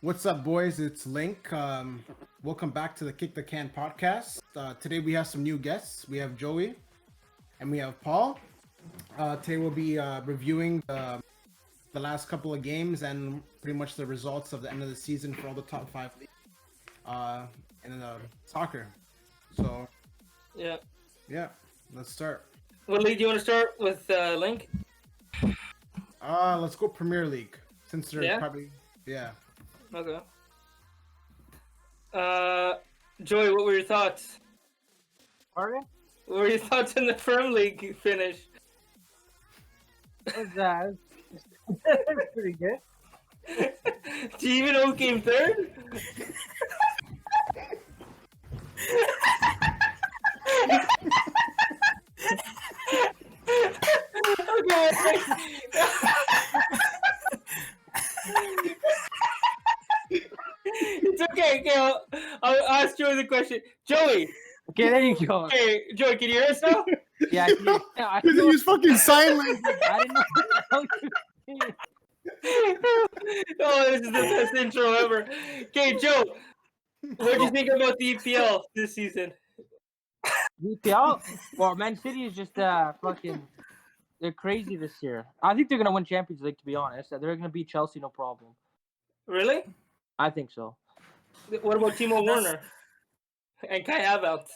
What's up, boys? It's Link. Welcome back to the Kick the Can podcast. Today we have some new guests. We have Joey and we have Paul. Today we'll be reviewing the last couple of games and pretty much the results of the end of the season for all the top five leagues in soccer. So, Yeah. let's start. What league do you want to start with, Link? Let's go Premier League since there's probably Okay. Joey, what were your thoughts? Pardon? What were your thoughts on the Premier League finish? What's that? That's pretty good. Do you even know who came third? Okay. It's okay. I'll ask Joey the question. Joey. Okay, there you go. Okay, Joey, can you hear us now? Yeah, I Because he was fucking silent. I didn't know how to Oh, this is the best intro ever. Okay, Joe, what do you think about the EPL this season? EPL? Well, Man City is just fucking. They're crazy this year. I think they're gonna win Champions League. To be honest, they're gonna beat Chelsea, no problem. Really? I think so. What about Timo Werner and Kai Havertz?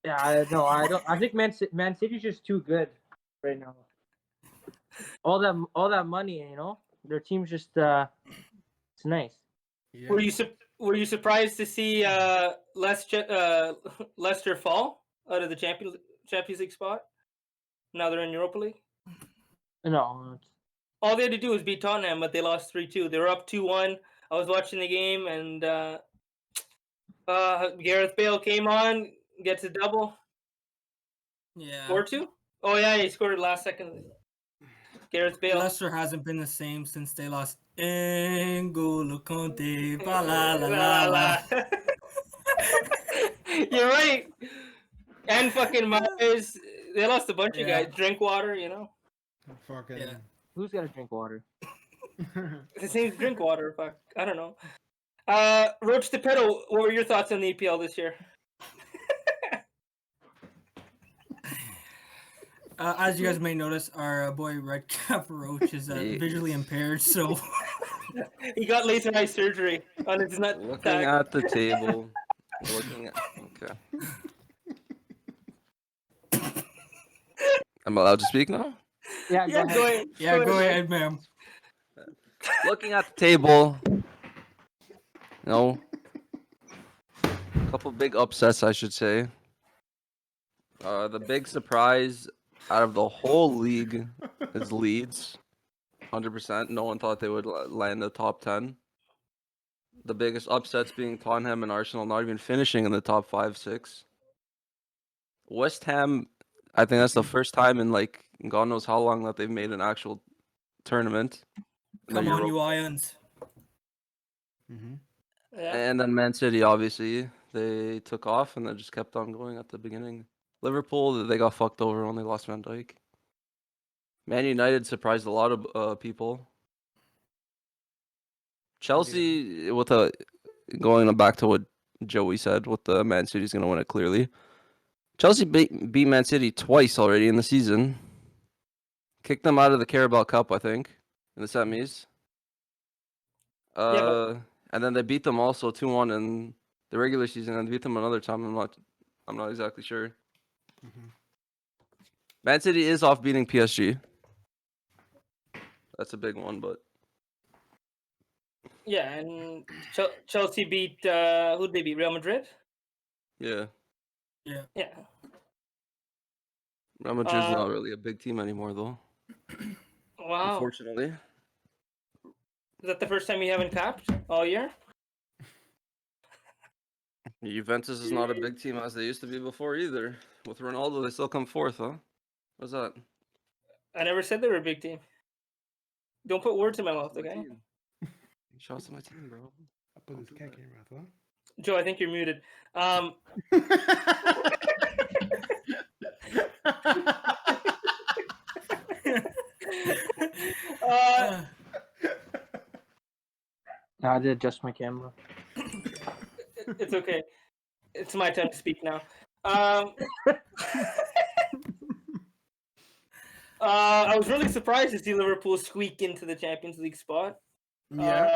Yeah, I don't. I think Man City's just too good right now. All that money, their team's just it's nice. Yeah. Were you surprised to see Leicester fall out of the Champions League spot? Now they're in Europa League. No, All they had to do was beat Tottenham, but they lost 3-2. They were up 2-1. I was watching the game, and Gareth Bale came on, gets a double. Yeah. 4-2? Oh, yeah, he scored last second. Gareth Bale. Leicester hasn't been the same since they lost N'Golo Conte. Ba la la la la. You're right. And fucking Myers. They lost a bunch of Yeah. guys. Drink water, Fucking. Yeah. who's gotta drink water? His name's Drink water. Fuck. I don't know. Roach the Pedal, what were your thoughts on the EPL this year? As you guys may notice, our boy Redcap Roach is visually impaired, so He got laser eye surgery on his nut. Looking at the table. Okay. I'm allowed to speak now? Yeah, Yeah, go ahead. go ahead, ma'am. Looking at the table. A couple big upsets, I should say. The big surprise out of the whole league is Leeds. 100%. No one thought they would land the top 10. The biggest upsets being Tottenham and Arsenal not even finishing in the top 5-6. West Ham, I think that's the first time in God knows how long that they've made an actual tournament. Come on, you Ions. Mm-hmm. Yeah. And then Man City, obviously, they took off and they just kept on going at the beginning. Liverpool, they got fucked over when they lost Van Dijk. Man United surprised a lot of people. Chelsea, going back to what Joey said, with the Man City's going to win it clearly. Chelsea beat Man City twice already in the season. Kicked them out of the Carabao Cup, I think, in the semis. And then they beat them also 2-1 in the regular season, and beat them another time. I'm not exactly sure. Mm-hmm. Man City is off beating PSG. That's a big one, but Yeah, and Chelsea beat, who'd they beat? Real Madrid? yeah, Yeah. Real Madrid's not really a big team anymore, though. Wow. Unfortunately. Is that the first time you haven't capped all year? Juventus is not a big team as they used to be before either. With Ronaldo, they still come fourth, huh? What's that? I never said they were a big team. Don't put words in my mouth, okay? Shout out to my team, bro. I put this cat in your mouth, Joe, I think you're muted. huh? I had to adjust my camera. It's okay. It's my time to speak now. I was really surprised to see Liverpool squeak into the Champions League spot. Yeah.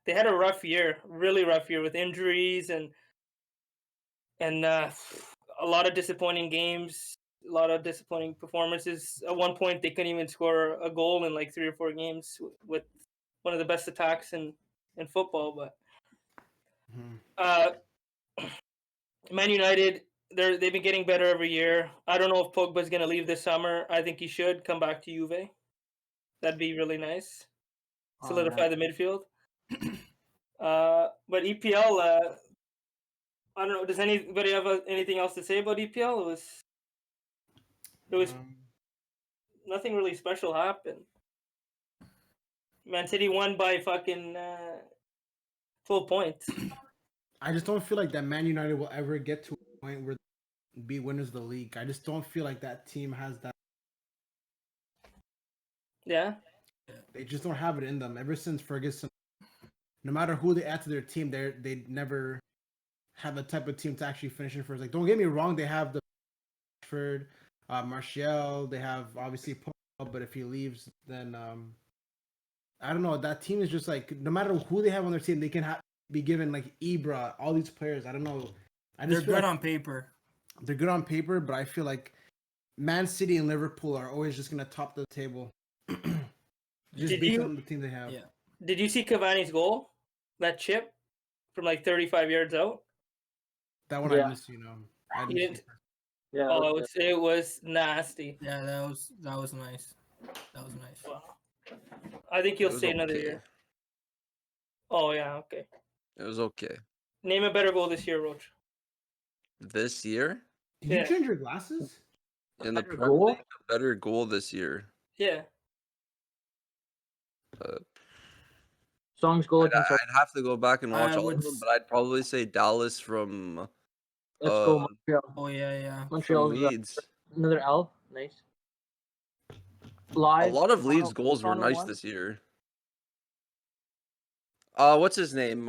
They had a rough year, really rough year with injuries and a lot of disappointing games, a lot of disappointing performances. At one point, they couldn't even score a goal in like 3 or 4 games with one of the best attacks in football. But Man United, they've been getting better every year. I don't know if Pogba's going to leave this summer. I think he should come back to Juve. That'd be really nice. Solidify the midfield. But EPL, I don't know. Does anybody have anything else to say about EPL? It was nothing really special happened. Man City won by fucking 12 points. I just don't feel like that Man United will ever get to a point where they be winners of the league. I just don't feel like that team has that. Yeah. They just don't have it in them. Ever since Ferguson, no matter who they add to their team, they never have the type of team to actually finish in first. Like, don't get me wrong, they have the Rashford, Martial. They have obviously Pogba, but if he leaves, then I don't know. That team is just like, no matter who they have on their team, they can be given like Ibra, all these players. I don't know. They're good on paper. They're good on paper, but I feel like Man City and Liverpool are always just gonna top the table. Just based on the team they have. Yeah. Did you see Cavani's goal? That chip from like 35 yards out. That one Yeah. I missed, I didn't see. Yeah. Oh, it was nasty. Yeah, that was nice. That was nice. Wow. I think he'll It was stay another okay. year. Oh yeah, okay. It was okay. Name a better goal this year, Roach. This year? Did you Yeah. change your glasses? In the better Premier goal? League, a better goal this year. Yeah. Song's goal I'd against. have to go back and watch I all would of them, but I'd probably say Dallas from Let's go Montreal. Oh yeah. Montreal's Leeds. another L. Nice. A Live. lot of Leeds Toronto- goals were Toronto nice won. this year. What's his name?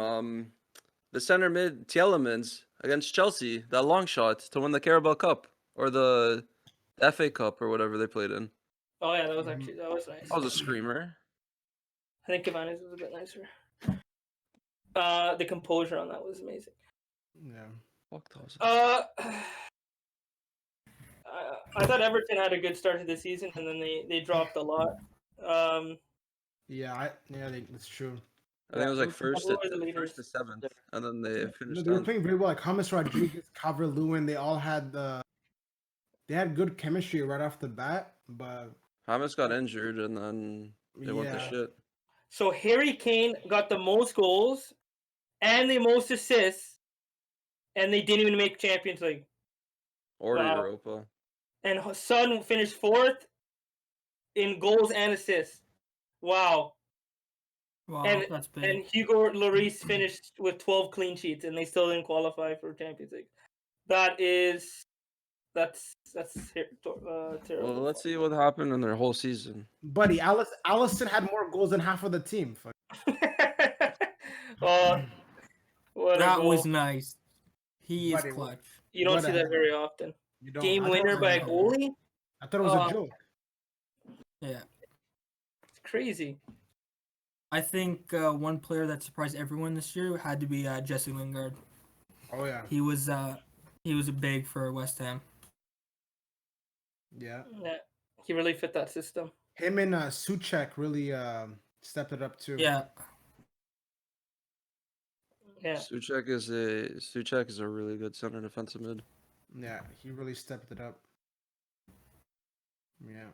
The center mid Tielemans against Chelsea. That long shot to win the Carabao Cup or the FA Cup or whatever they played in. Oh yeah, that was nice. That was a screamer. I think Cavani's was a bit nicer. The composure on that was amazing. Yeah. Fuck those. I thought Everton had a good start to the season, and then they dropped a lot. That's true. I think it was like first What were the leaders? to 7th, and then they finished. They were down. playing very well. Like James Rodriguez, Calvert-Lewin, they all had they had good chemistry right off the bat, but James got injured, and then they went to Yeah. shit. So Harry Kane got the most goals and the most assists, and they didn't even make Champions League. Or Wow. Europa. And Son finished 4th in goals and assists. Wow. Wow, And- that's big. And Hugo Lloris finished with 12 clean sheets, and they still didn't qualify for Champions League. That's terrible. Well, let's see what happened in their whole season. buddy, Allison had more goals than half of the team. Fuck. What a That goal. was nice. He is Buddy, clutch. You don't what see a- that very often. You don't. Game I thought it winner was by a a joke. goalie? I thought it was Oh. a joke. Yeah. It's crazy. I think one player that surprised everyone this year had to be Jesse Lingard. Oh yeah, He was big for West Ham. yeah. Yeah, he really fit that system. Him and Suchek really stepped it up too. Yeah. Yeah. Suchek is a really good center defensive mid. Yeah, he really stepped it up. Yeah.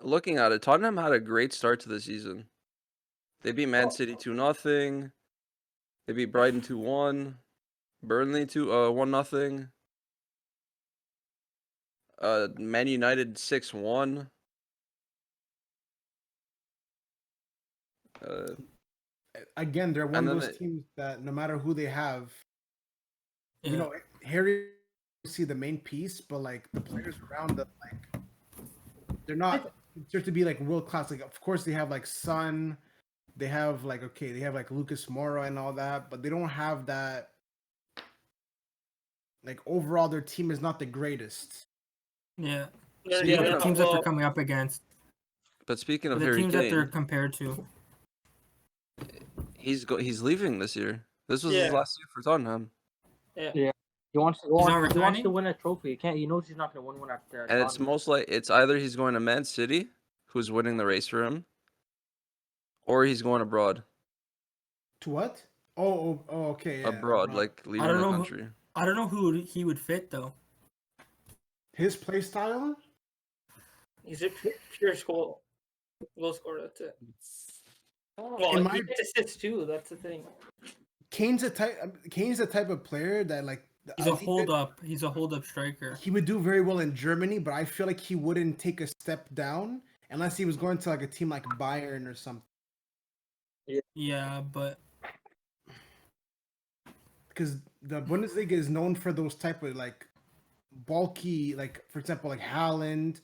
Looking at it, Tottenham had a great start to the season. They beat Man City 2-0. They beat Brighton 2-1. Burnley 1-0. Man United 6-1. Again, they're one And of then those teams that no matter who they have, Yeah. you know, Harry see the main piece, but like the players around them, like they're not considered to be like world class. Like, of course, they have like Son, they have like they have like Lucas Moura and all that, but they don't have that. Like overall, their team is not the greatest. Yeah. They're- Speaking The they're of- teams not- that well, they're coming up against, But speaking of the Harry teams that they're Kane, compared to. he's leaving this year. This was his Yeah. last year for Tottenham, He wants to. not He wants resigning? to win a trophy. He can't. He knows he's not going to win one at. and it's Tottenham. it's either he's going to Man City, who's winning the race for him, or he's going abroad. To what? Oh, okay. Yeah, Abroad, like leaving don't the know who- country. I don't know who he would fit though. his play style. He's a pure goal scorer. That's it. Well, In my- he gets assists too. That's the thing. Kane's the type of player that like He's I a think that hold up. He's a hold up striker. He would do very well in Germany, but I feel like he wouldn't take a step down unless he was going to like a team like Bayern or something. Yeah, but Because the Bundesliga is known for those type of like bulky, like for example, like Haaland.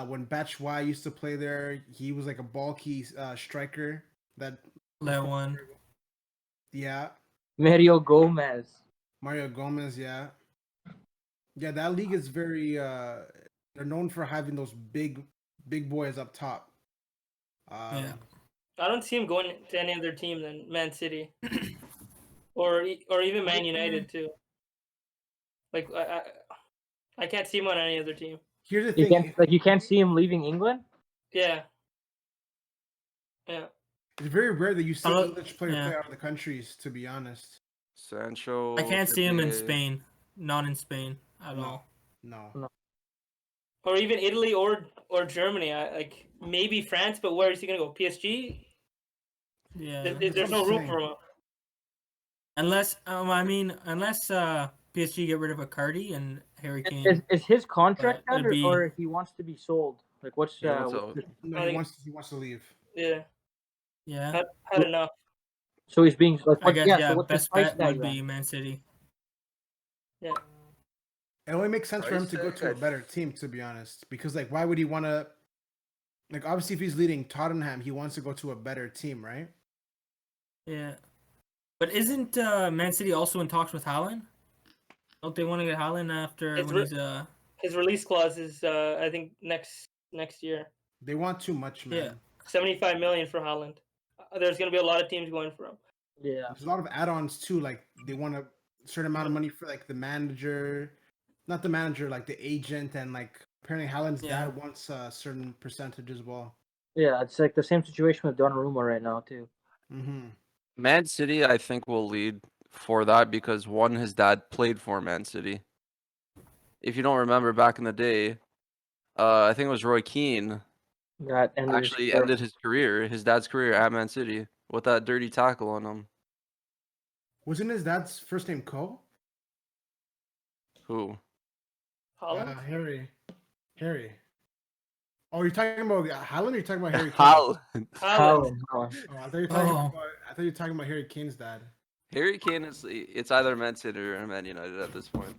When Batshuayi used to play there, he was like a bulky striker. That that one. yeah, Mario Gomez. Mario Gomez, yeah, that league is very. They're known for having those big boys up top. Yeah. I don't see him going to any other team than Man City, or even Man United too. Like I can't see him on any other team. Here's the You thing: can't you can't see him leaving England. Yeah. it's very rare that you see Hello? English players Yeah. play out of the countries. To be honest, Sancho. I can't see him in Pepe. Spain. Not in Spain at No. all. no. Or even Italy or Germany. Like maybe France, but where is he gonna go? PSG? Yeah. There's what no I'm room saying. for him. Unless PSG get rid of Icardi and Harry Kane. Is his contract It'd out be- or he wants to be sold? Like what's He wants what's to- the- No, I he think- wants to leave. Yeah. Yeah. Had enough. so he's being like I guess so what's his best price bet tag would then? be Man City. Yeah. It only makes sense for him Price to go tag, to a I- better team, to be honest. Because like, why would he want to? Like, obviously, if he's leading Tottenham, he wants to go to a better team, right? Yeah. But isn't Man City also in talks with Haaland? Don't they want to get Haaland after It's when re- he's His release clause is I think next year. They want too much, man. Yeah. 75 million for Haaland. There's gonna be a lot of teams going for him. Yeah. There's a lot of add-ons too. Like, they want a certain amount of money for like the manager, not the manager, like the agent, and like apparently Haaland's Yeah. dad wants a certain percentage as well. Yeah, it's like the same situation with Donnarumma right now too. Mm-hmm. Man City, I think, will lead for that because one, his dad played for Man City. If you don't remember back in the day, I think it was Roy Keane That ended his actually career. ended his dad's career at Man City with that dirty tackle on him. Wasn't his dad's first name Cole? Who? Haaland? Harry. Oh, you're talking about Haaland, or you're talking about Harry Kane? Haaland. Haaland. Oh, Oh, I thought you were talking Oh. about. I thought you were talking about Harry Kane's dad. Harry Kane is it's either Man City or Man United at this point.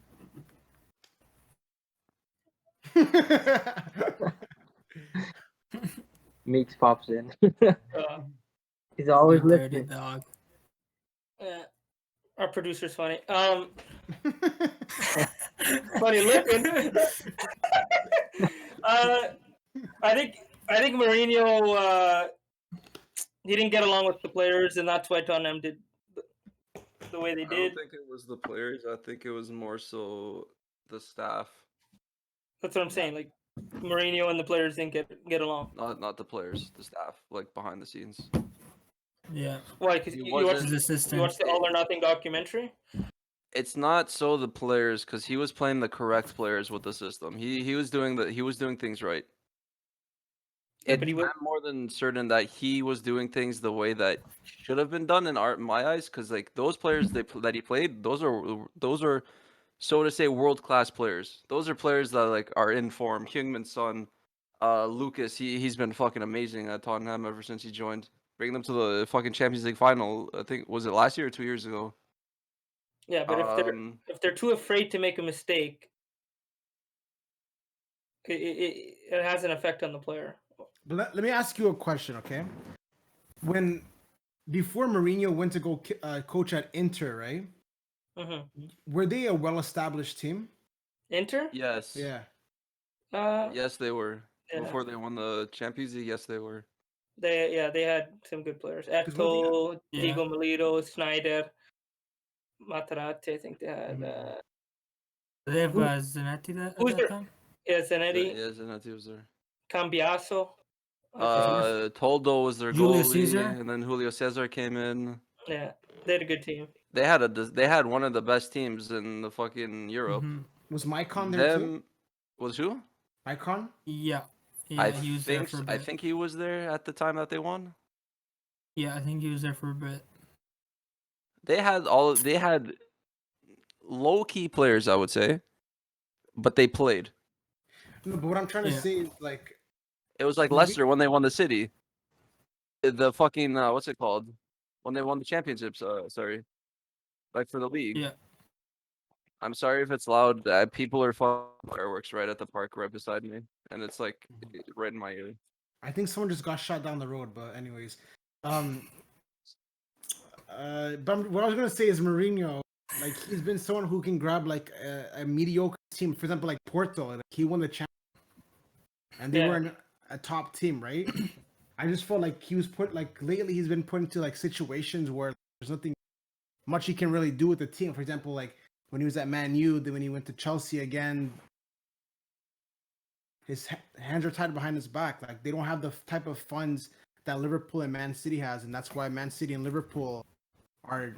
Meeks pops in. Uh, He's always dirty listening. dog. yeah. Our producer's funny. Funny looking. I think Mourinho he didn't get along with the players, and that's why Tottenham did the way they I did. don't think it was the players. I think it was more so the staff, That's what I'm saying. Like Mourinho and the players didn't get along. not the players, the staff, like behind the scenes. Yeah. Why? Because He you wasn't- watched His assistant. the All or Nothing documentary. It's not so the players because he was playing the correct players with the system. He was doing things right. Yeah, It's but he was- I'm more than certain that he was doing things the way that should have been done in my eyes. Because like those players that he played, those are so to say world class players. Those are players that like are in form. Heung-Min Son, Lucas, he's been fucking amazing at Tottenham ever since he joined. Bringing them to the fucking Champions League final. I think was it last year or 2 years ago. Yeah, but if Um, they're too afraid to make a mistake, it has an effect on the player. But let me ask you a question, okay? Before Mourinho went to go coach at Inter, right? Mm-hmm. Were they a well-established team? Inter? Yes. Yeah. Yes, they were. Yeah. Before they won the Champions League, yes, they were. They had some good players. one thing Eto, Yeah. Diego Milito, Snyder, Materazzi. I think they had. They have Who- Zanetti at who's that their- time. Yeah, Zanetti, Yeah, Zanetti was there. Cambiaso. I think. Toldo was their Julio goalie, Cesar? and then Julio Cesar came in. Yeah, they had a good team. They had one of the best teams in the fucking Europe. Mhm. Was Maicon there too? Them was who? Maicon? Yeah. Yeah, he was there for a bit. I think he was there at the time that they won. Yeah, I think he was there for a bit. They had low key players, I would say, but they played. No, but what I'm trying to Yeah. say is like It was like Maybe- Leicester when they won the city. The fucking what's it called? When they won the championships. Sorry, like for the league. Yeah. I'm sorry if it's loud. People are fireworks right at the park right beside me, and it's like right in my ear. I think someone just got shot down the road, but anyways. But what I was gonna say is Mourinho, like he's been someone who can grab like a mediocre team. For example, like Porto, like he won the champions, and they Yeah. weren't a top team, right? I just felt like he was put like lately he's been put into like situations where there's nothing much he can really do with the team. For example, like when he was at Man U, then when he went to Chelsea again, his hands are tied behind his back. Like they don't have the type of funds that Liverpool and Man City has, and that's why Man City and Liverpool are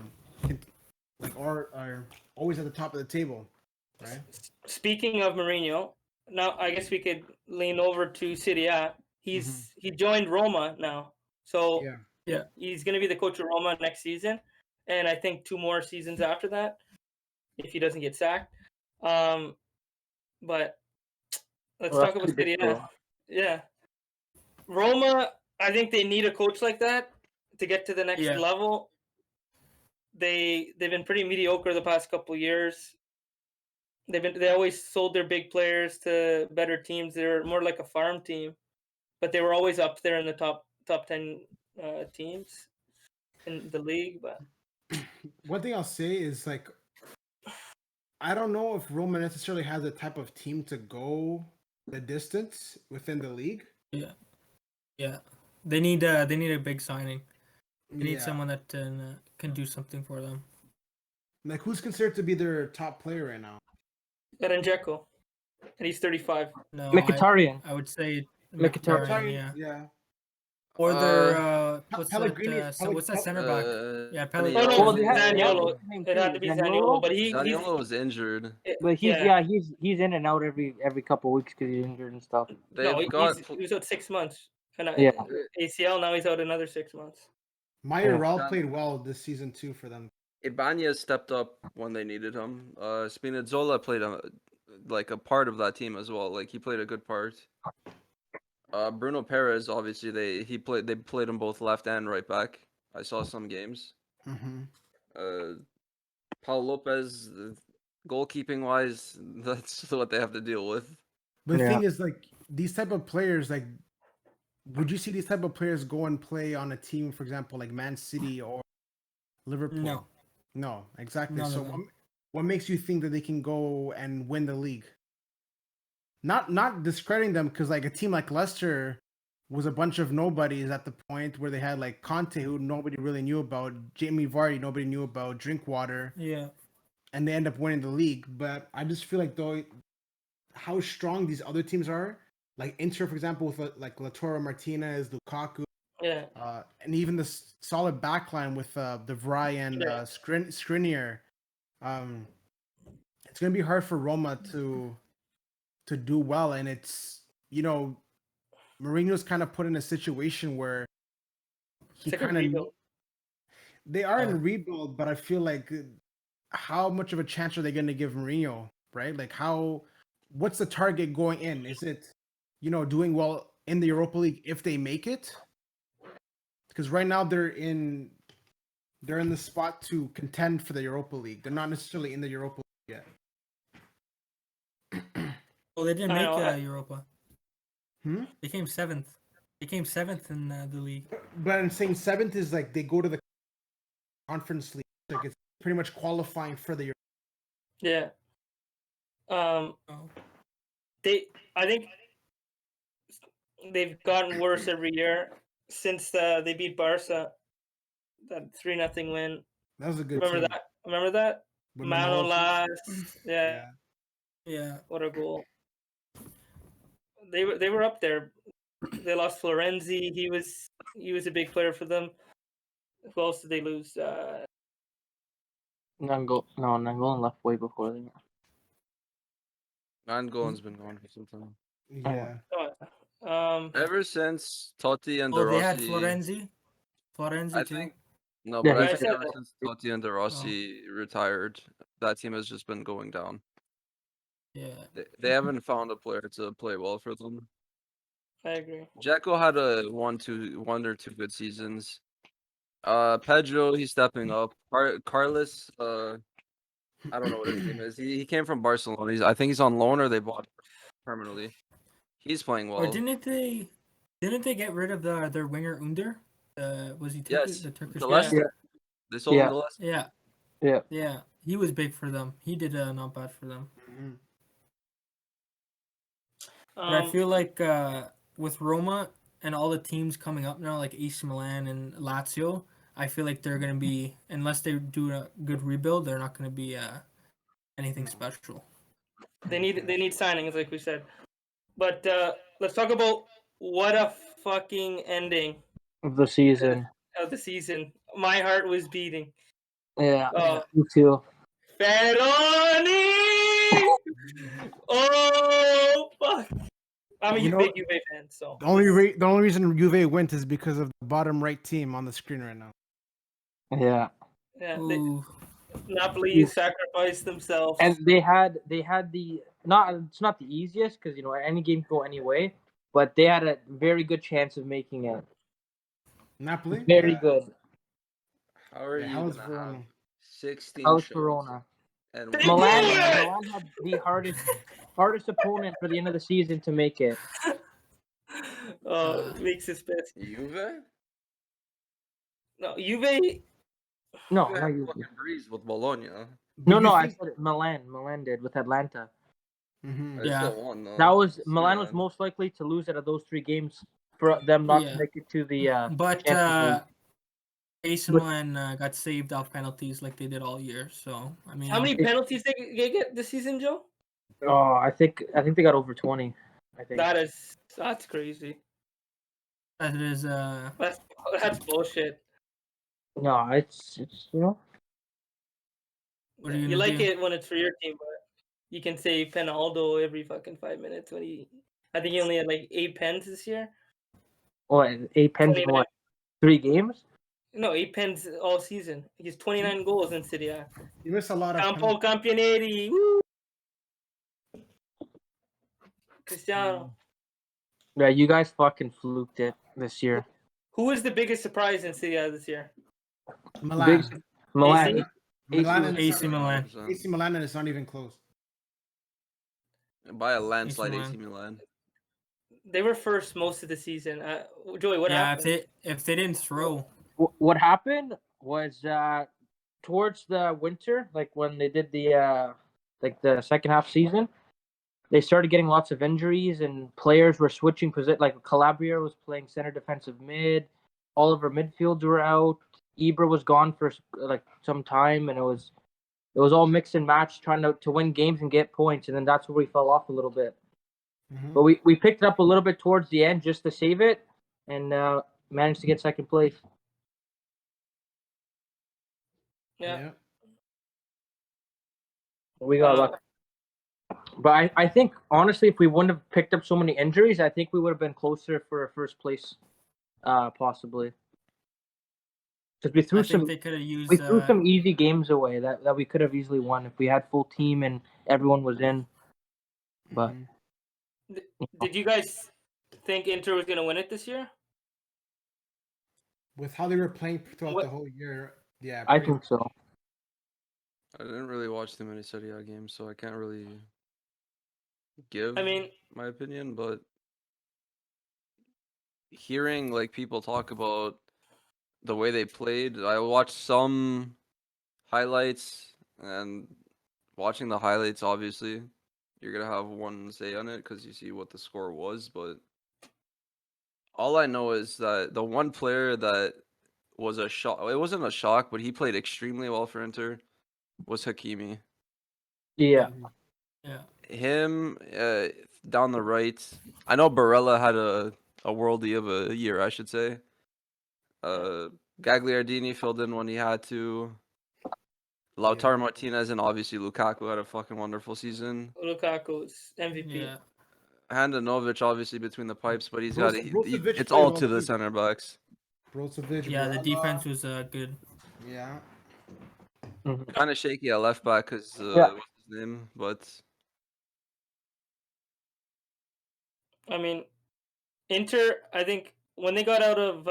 always at the top of the table, right? Speaking of Mourinho, now I guess we could lean over to Serie A. He joined Roma now, so Yeah. he's going to be the coach of Roma next season, and I think 2 more seasons after that, if he doesn't get sacked. But let's Well, talk that's about Serie too big, A. Yeah, Roma. I think they need a coach like that to get to the next Yeah. level. They've been pretty mediocre the past couple years. They always sold their big players to better teams. They're more like a farm team, but they were always up there in the top 10 teams in the league. But One thing I'll say is like I don't know if Roma necessarily has the type of team to go the distance within the league. Yeah. Yeah. They need a big signing. They need Yeah. someone that can do something for them. Like who's considered to be their top player right now? Erenjeko, and he's 35. No, Mkhitaryan. I would say Mkhitaryan. Mkhitaryan, yeah. Yeah. Or their what's Pellegrini- that? What's that center back? Yeah, Oh, Pellegrini. no, Well, they had Zaniolo. what's his name It had too, to be Zaniolo. Zaniolo, but he's Zaniolo was injured. But he's in and out every couple weeks because he's injured and stuff. They've no, got he was out 6 months. And Yeah. ACL, now he's out another 6 months. Mayoral Yeah. played well this season too for them. Ibanez stepped up when they needed him. Spinazzola played like a part of that team as well. Like he played a good part. Bruno Perez, obviously they played him both left and right back. I saw some games. Mm-hmm. Paul Lopez, goalkeeping wise, that's what they have to deal with. But the Yeah. thing is, like these type of players, like would you see these type of players go and play on a team, for example, like Man City or Liverpool? No, exactly. No, So no. what makes you think that they can go and win the league? Not discrediting them, because like a team like Leicester was a bunch of nobodies at the point where they had like Conte, who nobody really knew about, Jamie Vardy, nobody knew about, Drinkwater, Yeah. and they end up winning the league. But I just feel like though how strong these other teams are, like Inter, for example, with like Lautaro Martinez, Lukaku, Yeah. and even the solid backline with De Vrij and Yeah. Skriniar. It's gonna be hard for Roma to do well, and it's Mourinho's kind of put in a situation where he It's like a kind of rebuild. they are in rebuild, but I feel like how much of a chance are they going to give Mourinho, right? Like what's the target going in? Is it doing well in the Europa League if they make it? Because right now they're in the spot to contend for the Europa League. They're not necessarily in the Europa League yet. Well, they didn't I make know, Europa. Hmm? They came seventh. They came seventh in the league. But I'm saying seventh is like they go to the conference league. Like it's pretty much qualifying for the. yeah. Oh. I think they've gotten worse every year since they beat Barca. That 3-0 win. That was a good Remember team. that? Remember that? With Manolas. Yeah. Yeah. What a goal. They were up there. They lost Florenzi. He was a big player for them. Who else did they lose? Nangolan left way before them. Nangolan's been gone for some time. Yeah. Ever since Totti and De Oh, they had Rossi, Florenzi. I Florenzi too. think. No, Yeah, but I I think said ever that. since Totti and De Rossi retired, that team has just been going down. Yeah. They haven't found a player to play well for them. I agree. Jacko had one or two good seasons. Pedro, he's stepping up. Carlos, I don't know what his name is. He came from Barcelona. I think he's on loan or they bought him permanently. He's playing well. Or didn't they get rid of their winger Under? Was he Turkish? Yes, The Turkish to guy? Leicester. Yeah. They sold him Yeah. to Leicester. Yeah. Yeah. Yeah. He was big for them. He did not bad for them. Mhm. But I feel like with Roma and all the teams coming up now, like AC Milan and Lazio, I feel like they're gonna be, unless they do a good rebuild, they're not gonna be anything special. They need signings, like we said. But let's talk about what a fucking ending Of the season. of the season. My heart was beating. Yeah. Oh, Me too. Ferroni! Oh fuck! I'm a big Juve fan, so The only reason Juve went is because of the bottom right team on the screen right now. Yeah. yeah, Ooh. Napoli sacrificed themselves. And they had the it's not the easiest because any game can go any way, but they had a very good chance of making it. Napoli. Very good. How are you How was gonna have Verona? 16 How's shots Verona? and They one Milan blew it! Milan had the hardest opponent for the end of the season to make it. Oh, makes us best. Juve? No, Juve. No, Juve not had you. fucking breeze with Bologna. No, I said it. Milan did with Atlanta. Mm-hmm. They Yeah. still won though. That was It's Milan was Milan. most likely to lose out of those 3 games for them not Yeah. to make it to the But Champions AC But- Milan got saved off penalties like they did all year. So I mean, How many penalties they get this season, Joe? League. Oh, I think they got over 20. I think. That's crazy. that is That's bullshit. No, it's What are you You gonna like do? it when it's for your team, but you can say Penaldo every fucking 5 minutes when I think he only had like 8 pens this year. what 8 pens in 29. 3 games? No, 8 pens all season. He's 29 goals in Serie A. You missed a lot of. Campo Campionati. Woo! Cristiano. Yeah, you guys fucking fluked it this year. Who is the biggest surprise in Serie A this year? Milan. Milan. AC? Milan and AC Milan. AC Milan, and it's not even close. By a landslide, Milan. AC Milan. They were first most of the season. Joey, what Yeah, happened? if they didn't throw, What happened was towards the winter, like when they did the second half season, they started getting lots of injuries and players were switching position. Like Calabria was playing center defensive mid, all of our midfields were out. Ibra was gone for like some time, and it was all mix and match trying to win games and get points, and then that's where we fell off a little bit. Mm-hmm. But we picked it up a little bit towards the end just to save it, and managed to get second place. Yeah. We got lucky. But I think, honestly, if we wouldn't have picked up so many injuries, I think we would have been closer for a first place, possibly. Because we threw I think they could have used. some easy games away that we could have easily won if we had full team and everyone was in. But Did you guys think Inter was gonna win it this year? With how they were playing throughout the whole year, yeah. I think so. I didn't really watch too many Serie A games, so I can't really give I mean, my opinion, but hearing like people talk about the way they played, I watched some highlights, and watching the highlights, obviously, you're gonna have one say on it because you see what the score was. But all I know is that the one player that was a shock, it wasn't a shock, but he played extremely well for Inter, was Hakimi. Yeah. Yeah. Him down the right. I know Barella had a worldie of a year, I should say. Gagliardini filled in when he had to. Lautaro Martinez and obviously Lukaku had a fucking wonderful season. Lukaku's MVP. Yeah. Handanovic obviously between the pipes, but he's got Brozovic it's played all well to the too. center backs. Brozovic, Yeah, the Barella. defense was good. Yeah. Kind of shaky at left back because Yeah. what's his name? But I mean, Inter, I think when they got out of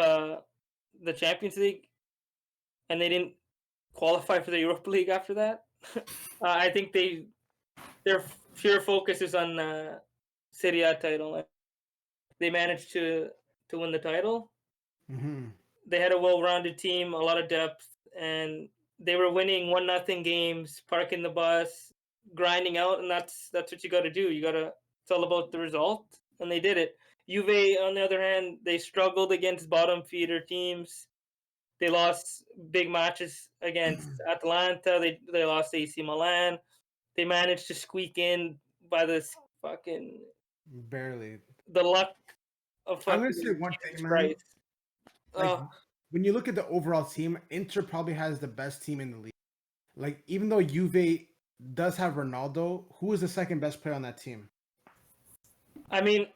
the Champions League and they didn't qualify for the Europa League after that, I think their pure focus is on Serie A title. They managed to win the title. Mm-hmm. They had a well-rounded team, a lot of depth, and they were winning 1-0 games, parking the bus, grinding out, and that's what you got to do. It's all about the result, and they did it. Juve, on the other hand, they struggled against bottom feeder teams. They lost big matches against Atalanta. They lost AC Milan. They managed to squeak in by this fucking Barely. the luck of I'm fucking gonna say one Jesus thing, man. Christ. Like Oh, when you look at the overall team, Inter probably has the best team in the league. Like even though Juve does have Ronaldo, who is the second best player on that team? I mean,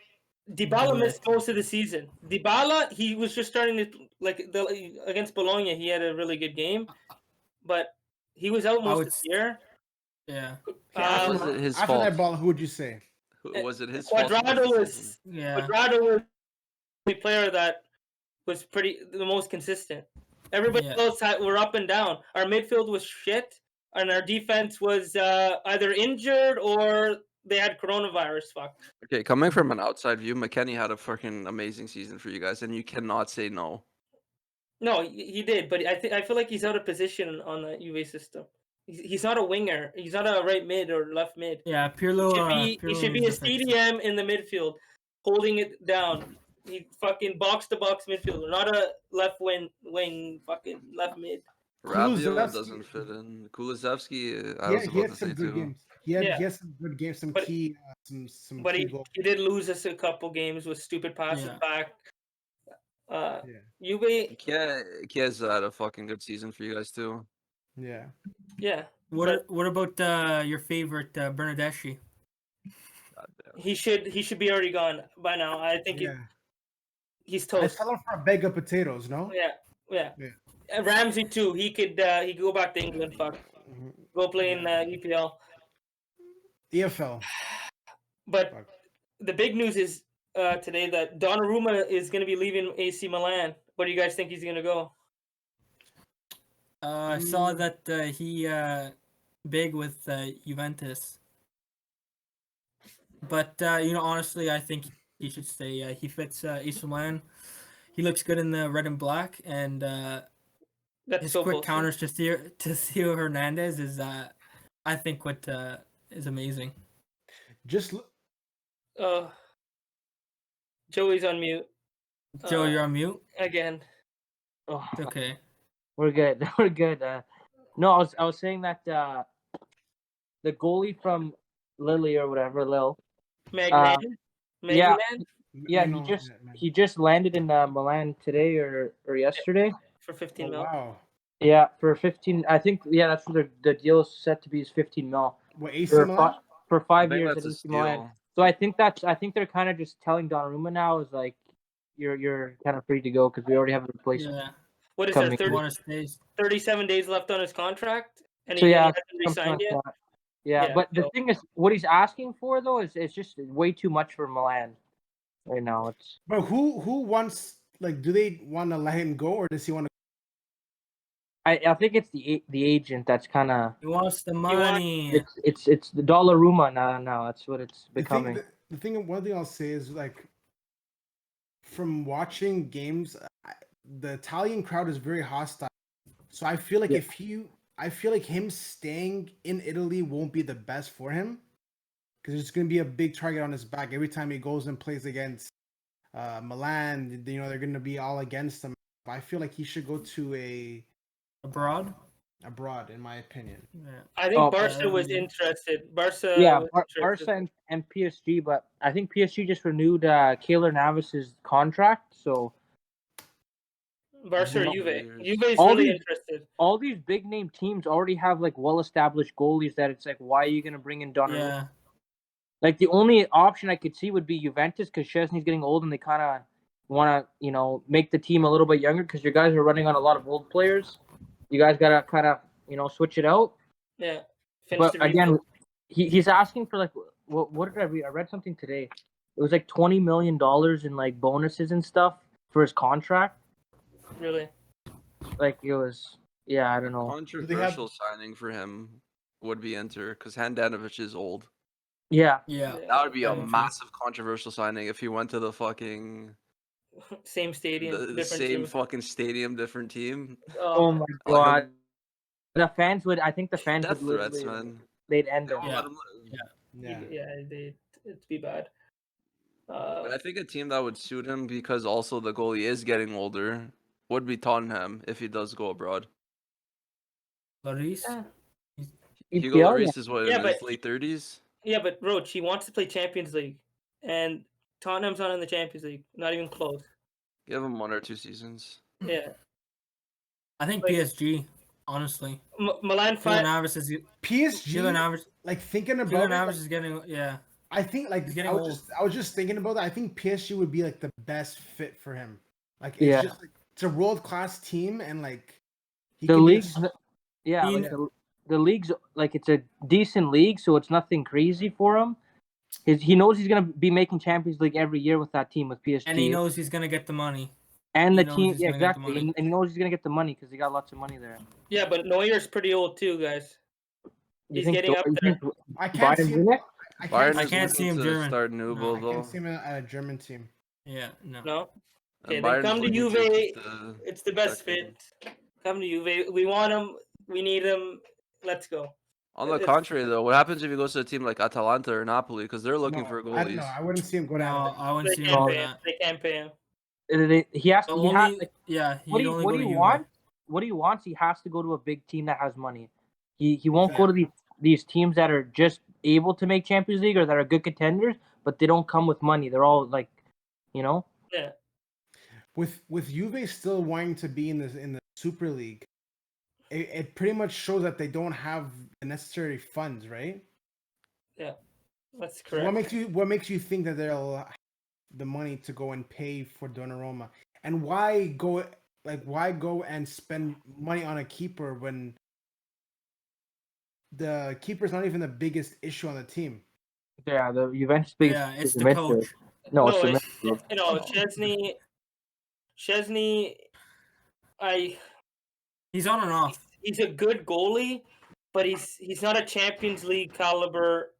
Dybala missed most of the season. Dybala, he was just starting to against Bologna. He had a really good game, but he was out I most would. of the year. Yeah. After, was it his after fault? that ball, who would you say? Was it his fault? Quadrado for the was season? Yeah. the player that was the most consistent. Everybody Yeah. else were up and down. Our midfield was shit, and our defense was either injured or they had coronavirus. Fuck. Okay, coming from an outside view, McKennie had a fucking amazing season for you guys, and you cannot say no. No, he did, but I feel like he's out of position on the UV system. He's not a winger. He's not a right mid or left mid. Yeah. Pirlo. He should be a CDM in the midfield, holding it down. He fucking box to box midfielder, not a left wing fucking left mid. Rabiot Kulusevski- doesn't fit in. Kulusevski, I Yeah, was he about had to some say good too. games. Yeah. He had some good games, some But- key But key he goals. did lose us a couple games with stupid passes Yeah. back. Yeah. Juve, Kiez had a fucking good season for you guys too. Yeah. yeah. What about your favorite Bernardeschi? God damn. He should be already gone by now. I think Yeah. he's I toast. sell him for a bag of potatoes, no? Yeah. Yeah. Ramsey too. He could go back to England. Fuck. Mhm. Go play in EPL. EFL. But Fuck. the big news is today that Donnarumma is going to be leaving AC Milan. Where do you guys think he's going to go? I saw that he big with Juventus. But honestly, I think he should stay. He fits AC Milan. He looks good in the red and black, and That's his so quick bullshit. counters to Theo Hernandez is, I think, what is amazing. Just look. Joey's on mute Joe, you're on mute. again. Oh, It's okay. we're good. We're good. No, I was saying that the goalie from Lily or whatever, Lil. Magnan. yeah. Magnan Yeah, no, man. he just landed in Milan today or yesterday. for 15 Oh, mil. wow. Yeah, for 15. I think that's what the deal is set to be is 15 mil What AC for Milan? for I 5 think years that's at a AC Milan. steal. So I think they're kind of just telling Donnarumma now is like you're kind of free to go because we already have a replacement. Yeah. What is Coming. there? You want to stay? 37 days left on his contract, and So he yeah, hasn't something re-signed like yet. that. Yeah, Yeah, but the so- thing is, what he's asking for though is just way too much for Milan right now. It's But who wants, like, do they want to let him go or does he want to? I think it's the agent that's kind of He wants the money. it's the Dollaruma now. That's what it's becoming. One thing I'll say is like, from watching games, the Italian crowd is very hostile. So I feel like I feel like him staying in Italy won't be the best for him, because there's going to be a big target on his back every time he goes and plays against Milan. You know, they're going to be all against him. I feel like he should go to Abroad? abroad, in my opinion. Yeah. I think Oh, Barca was interested. Barca. Yeah, was interested. Barca and PSG, but I think PSG just renewed Keylor Navas's contract, so Barca or All Juve. years. Juve's All really these- interested. all these big name teams already have like well established goalies that it's like, why are you gonna bring in Donnarumma? Yeah. Like the only option I could see would be Juventus, because Szczesny's getting old and they kind of want to make the team a little bit younger, because your guys are running on a lot of old players. You guys gotta kind of switch it out. Yeah. But again, he's asking for like what did I read? I read something today. It was like $20 million in like bonuses and stuff for his contract. Really. Like it was, I don't know. Controversial signing for him would be Inter, because Handanovic is old. Yeah, Yeah. That would be a Definitely. massive controversial signing if he went to the fucking Same stadium, the different same team. fucking stadium, different team. oh my Like god, the fans would. I think the fans death would threats, literally, man. they'd end They him. won't Yeah. let him live. Yeah. It'd be bad. But I think a team that would suit him, because also the goalie is getting older, would be Tottenham if he does go abroad. Lloris? Hugo EPL, Lloris is what, Yeah, in his but- late 30s? Yeah, but Roach, he wants to play Champions League, and Tottenham's not in the Champions League, not even close. Give him 1 or 2 seasons. Yeah, I think Like- PSG, honestly. Milan Keylor five. Navas is PSG, Keylor Navas. like thinking Keylor about it, Navas like, is getting I think like he's getting I was just thinking about that. I think PSG would be like the best fit for him. Like it's Yeah. just like, it's a world class team, and like he The can be a league's, yeah, He- like the league's like it's a decent league, so it's nothing crazy for him. He knows he's gonna be making Champions League every year with that team with PSG, and he knows he's gonna get the money. and he the knows team, he's yeah, gonna get the exactly, money. and he knows he's gonna get the money because he got lots of money there. Yeah, but Neuer's pretty old too, guys. You He's think getting up you there. think I can't Bayern see him. Munich? I Bayern can't, is can't see looking him to German. start No, Nubo, I though. can't see him at a German team. Yeah, no. No, okay, And then Bayern's come to looking Juve. keep the It's the best second. fit. Come to Juve. We want him. We need him. Let's go. On the If- contrary, though, what happens if he goes to a team like Atalanta or Napoli? Because they're looking No, for I don't goalies. know. I wouldn't see him go down. No, there. I wouldn't They see him can't doing pay him. that. They can't pay him. He has The he only, has like, yeah, what he'd do only go to you Juve. want? What he wants, he has to go to a big team that has money. He won't go to these teams that are just able to make Champions League or that are good contenders, but they don't come with money. They're all like, Yeah. With Juve still wanting to be in the Super League, it pretty much shows that they don't have the necessary funds, right? That's So correct. what makes you think that they'll have the money to go and pay for Donnarumma? And why go and spend money on a keeper when the keeper's not even the biggest issue on the team? yeah, the Juventus biggest. Yeah, it's is the midfield. coach. No, No, it's it's, the midfield. you know, Szczesny, He's on and off. he's a good goalie, but he's not a Champions League caliber.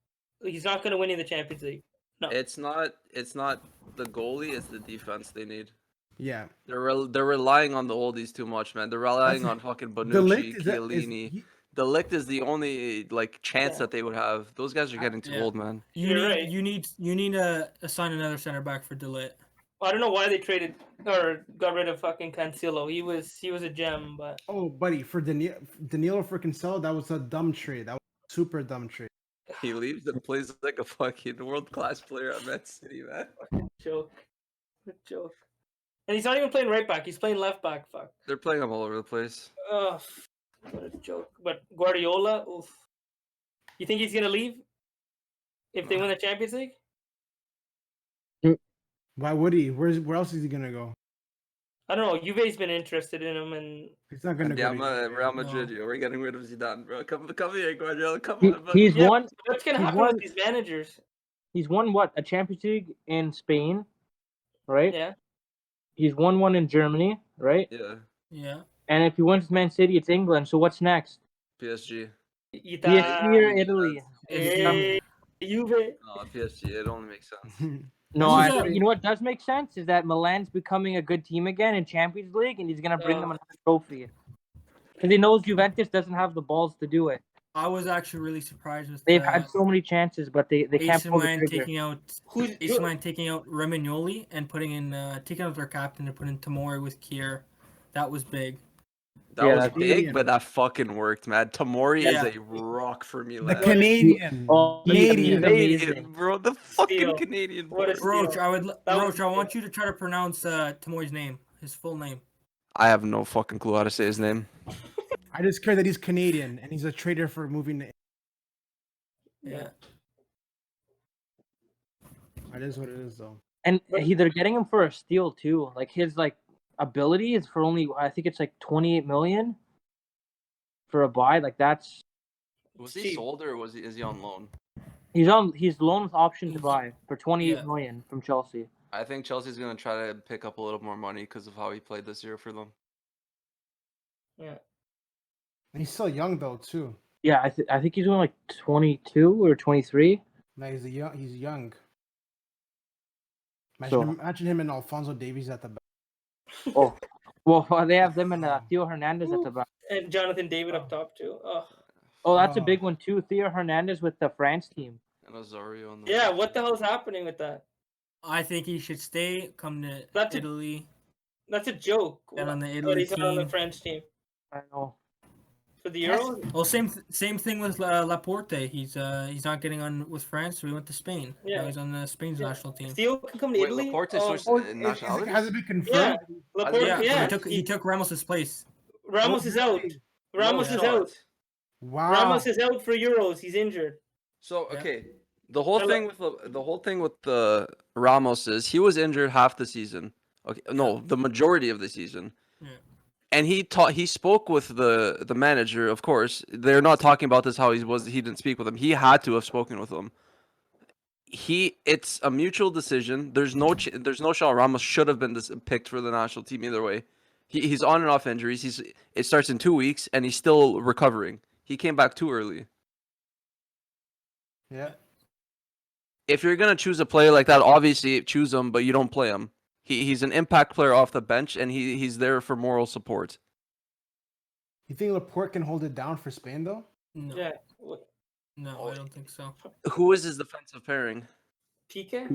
He's not going to win in the Champions League. No. It's not the goalie, it's the defense they need. Yeah, They're relying on the oldies too much, man. They're relying on fucking Bonucci, Chiellini. De Ligt is the only chance that they would have. Those guys are getting too old, man. You're right. You need to assign another center back for Delit. I don't know why they traded or got rid of fucking Cancelo. He was a gem, but Oh, buddy, for Danilo for Cancelo, that was a dumb trade. That was a super dumb trade. He leaves and plays like a fucking world-class player at Man City, man. joke. Joke. And he's not even playing right back. He's playing left back. Fuck. They're playing him all over the place. Ugh, what a joke. But Guardiola, oof. You think he's gonna leave if they win the Champions League? Why would he? Where else is he gonna go? I don't know. Juve's been interested in him, and He's not gonna Yeah, go. to Juve. Real Madrid, yo, we're getting rid of Zidane, bro. Come here, Guardiola. Come He- on, buddy. he's Yeah, won. what's gonna He's happen won- with these managers? He's won what? A Champions League in Spain, right? Yeah, He's won one in Germany, right? Yeah. Yeah. And if he wins with Man City, it's England. So what's next? PSG. PSG or Italy? Hey, Juve. No, PSG. It only makes sense. No, Who's you know what does make sense is that Milan's becoming a good team again in Champions League, and he's gonna bring them another trophy. Because he knows Juventus doesn't have the balls to do it. I was actually really surprised with They've had so many chances, but they can't AC pull the Milan trigger. taking out Romagnoli and putting in taking out their captain and putting Tomori with Kier. That was big. That Yeah, was that's big, Canadian. but that fucking worked, man. Tamori Yeah. is a rock for me, The lad. Canadian. Oh, Canadian. Amazing. Bro. The fucking Steal. Canadian. What a boy. steal. Roach, That was I want you to try to pronounce Tomori's name, his full name. I have no fucking clue how to say his name. I just care that he's Canadian and he's a traitor for moving to. Yeah. That is what it is, though. And they're getting him for a steal too. Like his ability is for only I think it's like 28 million for a buy. Like that's Was he Cheap. sold or is he on loan? he's loan with option to buy for 28 million from Chelsea. I think Chelsea's gonna try to pick up a little more money because of how he played this year for them. Yeah. And he's still young though too. Yeah, I think he's only like 22 or 23. No, he's young. So- Imagine him and Alfonso Davies at the back. Oh, well, they have them and Theo Hernandez at the back. And Jonathan David up top too. Oh. Oh, that's a Oh. big one too. Theo Hernandez with the France team. And Azario on the Yeah, what the hell's happening with that? I think he should stay, come to That's a- Italy. That's a joke. And on the But Italy he's not on the team. French team I know. for the Euros. Well, same thing with Laporte. He's not getting on with France, so he went to Spain. Yeah. Now he's on the Spain's national team. Theo can come to Wait, Italy. Laporte Oh, switched nationality? Has it been yeah, confirmed? Laporte. Yeah, Yeah, He took Ramos's place. Ramos is out. Ramos No is shot. out. Wow. Ramos is out for Euros. He's injured. So Yeah. okay, the whole Hello. thing with the Ramos is he was injured half the season. Okay, no, the majority of the season. Yeah. And he spoke with the manager. Of course, they're not talking about this how he didn't speak with him. He had to have spoken with him. It's a mutual decision. There's no shot Ramos should have been picked for the national team either way. He's on and off injuries. It starts in 2 weeks and he's still recovering. He came back too early. Yeah. If you're gonna choose a player like that, obviously choose him, but you don't play him. He's an impact player off the bench, and he's there for moral support. You think Laporte can hold it down for Spain though? No, Yeah. no, I don't think so. Who is his defensive pairing? PK.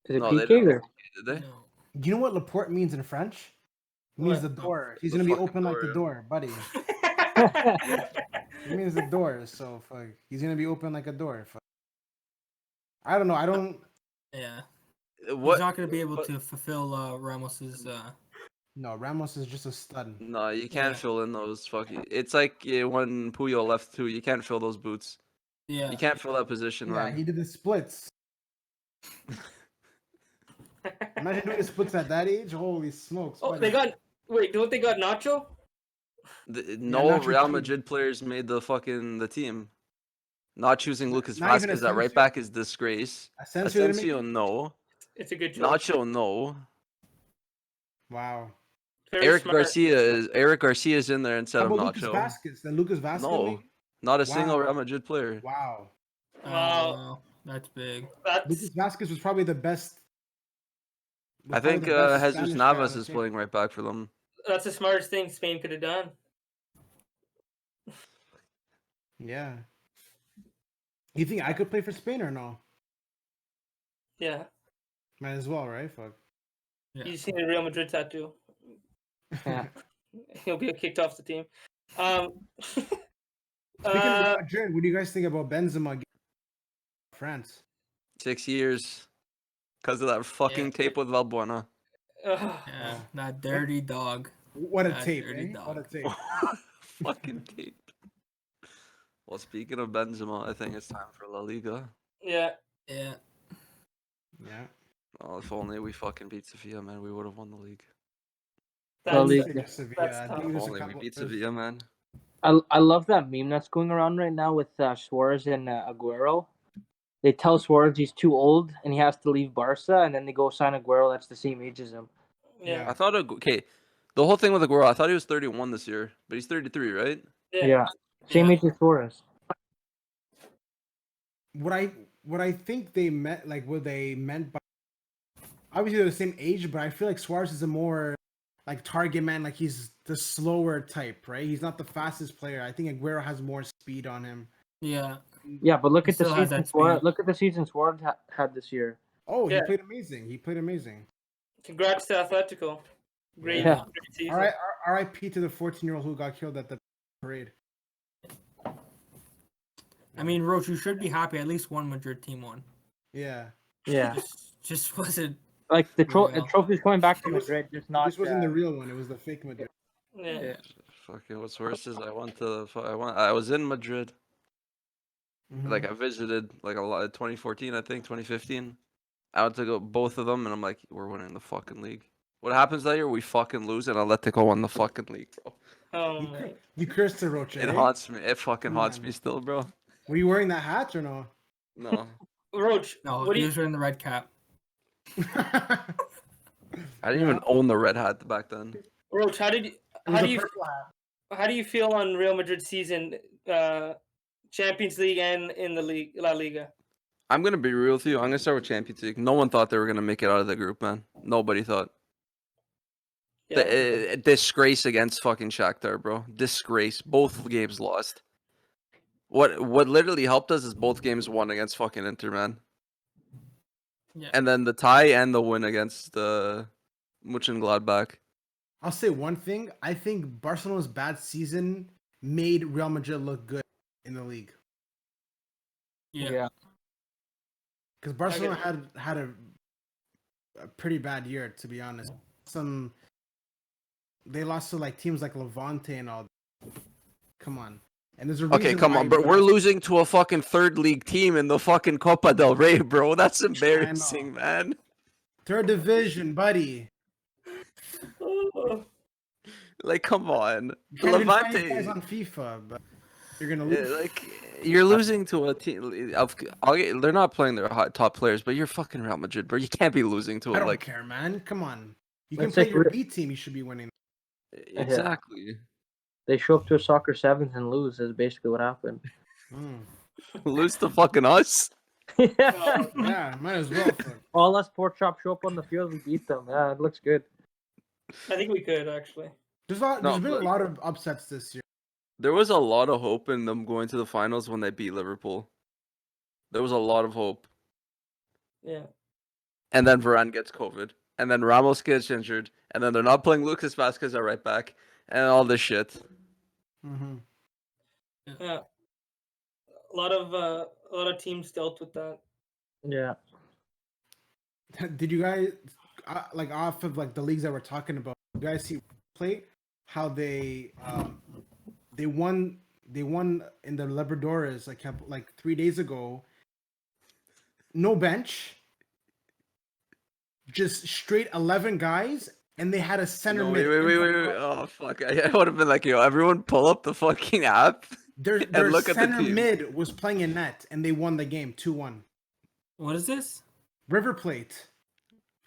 Is it No, they PK don't. or? Did they? No. Do you know what Laporte means in French? It means What? the door. He's The gonna be fucking open like door, the yeah. door, buddy. It means the door. So fuck. He's gonna be open like a door. Fuck. I don't know. I don't. Yeah. What? He's not going to be able but- to fulfill Ramos's. No, Ramos is just a stud. No, you can't Yeah. fill in those fucking. It's like when Puyol left too. You can't fill those boots. Yeah. You can't fill that position, Yeah, man. he did the splits. Imagine doing the splits at that age. Holy smokes! Oh, buddy. they got. Wait, don't they got Nacho? No Nacho Real too. Madrid players made the team. Not choosing Lucas Not even Vazquez at right Asensio? back is disgrace. Asensio didn't make Asensio, it? no. It's a good joke. Nacho, no. Very Wow. Eric smart. Garcia is in there instead How of about Lucas Nacho. Vasquez? Then Lucas Vasquez. No, make it? not a single Wow. Real Madrid player. Wow. Wow. That's big. Lucas That's Vasquez was probably the best. I think Jesus Navas is playing right back for them. that's the smartest thing Spain could have done. Yeah. You think I could play for Spain or no? Yeah. Might as well, right? Fuck. Yeah. You see the Real Madrid tattoo. Yeah. He'll be kicked off the team. Speaking of Real Madrid, what do you guys think about Benzema getting France? 6 years. Because of that fucking tape with Valbuena. ugh. Yeah. That dirty dog. What a That's tape, dirty eh? What a dog. tape. Fucking tape. Well, speaking of Benzema, I think it's time for La Liga. Yeah. Yeah. Yeah. Oh, if only we fucking beat Sevilla, man, we would have won the league. La That's, Liga. Sevilla. That's I tough. think If there's a only we couple- beat there's- Sevilla, man. I love that meme that's going around right now with Suarez and Aguero. They tell Suarez he's too old and he has to leave Barca, and then they go sign Aguero that's the same age as him. yeah. I thought, okay, The whole thing with Aguero, I thought he was 31 this year, but he's 33, right? Yeah. Same age as Torres. What I think they meant, like what they meant by, obviously they're the same age, but I feel like Suarez is a more like target man. Like he's the slower type, right? He's not the fastest player. I think Aguero has more speed on him. Yeah. Yeah, but look He at the still has season that Suarez. speed. Look at the season Suarez had this year. Oh, he Yeah. played amazing. He played amazing. Congrats to Atletico. Great, Yeah. great season. All right, R.I.P. to the 14-year-old who got killed at the parade. I mean, Roach, you should be happy. At least one Madrid team won. Yeah, Yeah. Just wasn't. Like the Real. trophy's coming back to It was- Madrid, just not. this wasn't the real one. It was the fake Madrid. Yeah. Yeah. Fucking what's worse is I was in Madrid. Mhm. Like I visited like a lot 2014, I think 2015. I went to go both of them, and I'm like, we're winning the fucking league. What happens that year? We fucking lose, and Atletico won the fucking league, bro. Oh You, my. you cursed to Roche. It eh? haunts me. It fucking haunts Man. me still, bro. Were you wearing that hat or no? No, Roach, No, what do he you was wearing the red cap. I didn't Yeah. even own the red hat back then. Roach, how It was do a you purple hat. how do you feel on Real Madrid season, Champions League and in the league La Liga? I'm gonna be real with you. I'm gonna start with Champions League. No one thought they were gonna make it out of the group, man. Nobody thought. Yeah. The disgrace against fucking Shakhtar, bro. Disgrace. Both games lost. What literally helped us is both games won against fucking Inter, man. Yeah. And then the tie and the win against Mönchengladbach. I'll say one thing. I think Barcelona's bad season made Real Madrid look good in the league Yeah. because Barcelona had a pretty bad year, to be honest. They lost to like teams like Levante and all. Come on, and there's a reason Okay, come why on, but we're losing to a fucking third league team in the fucking Copa del Rey, bro. That's embarrassing, man. third division, buddy. Oh, Like, come on. You can't even find these Levante. guys on FIFA, but you're gonna lose. Like, you're losing to a team. They're not playing their top players, but you're fucking Real Madrid, bro. You can't be losing to I it. don't Like, care, man. Come on, you can Let's play take your Re- B team. You should be winning. exactly. They show up to a soccer sevens and lose. Is basically what happened. Mm. Lose to fucking us. Yeah, might as well. All us pork chop show up on the field. We beat them. Yeah, it looks good. I think we could actually. There's No, been a but- lot of upsets this year. There was a lot of hope in them going to the finals when they beat Liverpool. There was a lot of hope. Yeah. And then Varane gets COVID. And then Ramos gets injured. And then they're not playing Lucas Vazquez at right back. And all this shit. Mm-hmm. Yeah. A lot of teams dealt with that. Yeah. Did you guys like off of like the leagues that we're talking about? You guys see play how they won in the Libertadores like 3 days ago. No bench, just straight 11 guys, and they had a center No, mid. wait. Oh, fuck. I would have been like, yo, everyone pull up the fucking app. Their look at the center team. mid was playing in net, and they won the game 2-1. What is this? River Plate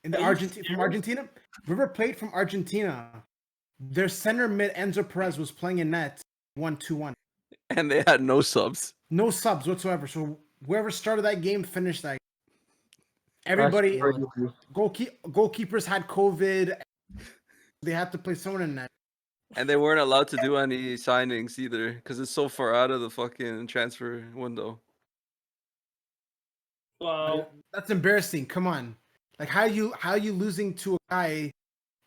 in the Are you Argentina from serious? Argentina. River Plate from Argentina. Their center mid Enzo Perez was playing in net 1-2-1. And they had no subs. No subs whatsoever. So whoever started that game finished that. Everybody, That's crazy. goalkeepers had COVID. They had to play someone in net. And they weren't allowed to do any signings either. Because it's so far out of the fucking transfer window. Wow. That's embarrassing. Come on, like how you losing to a guy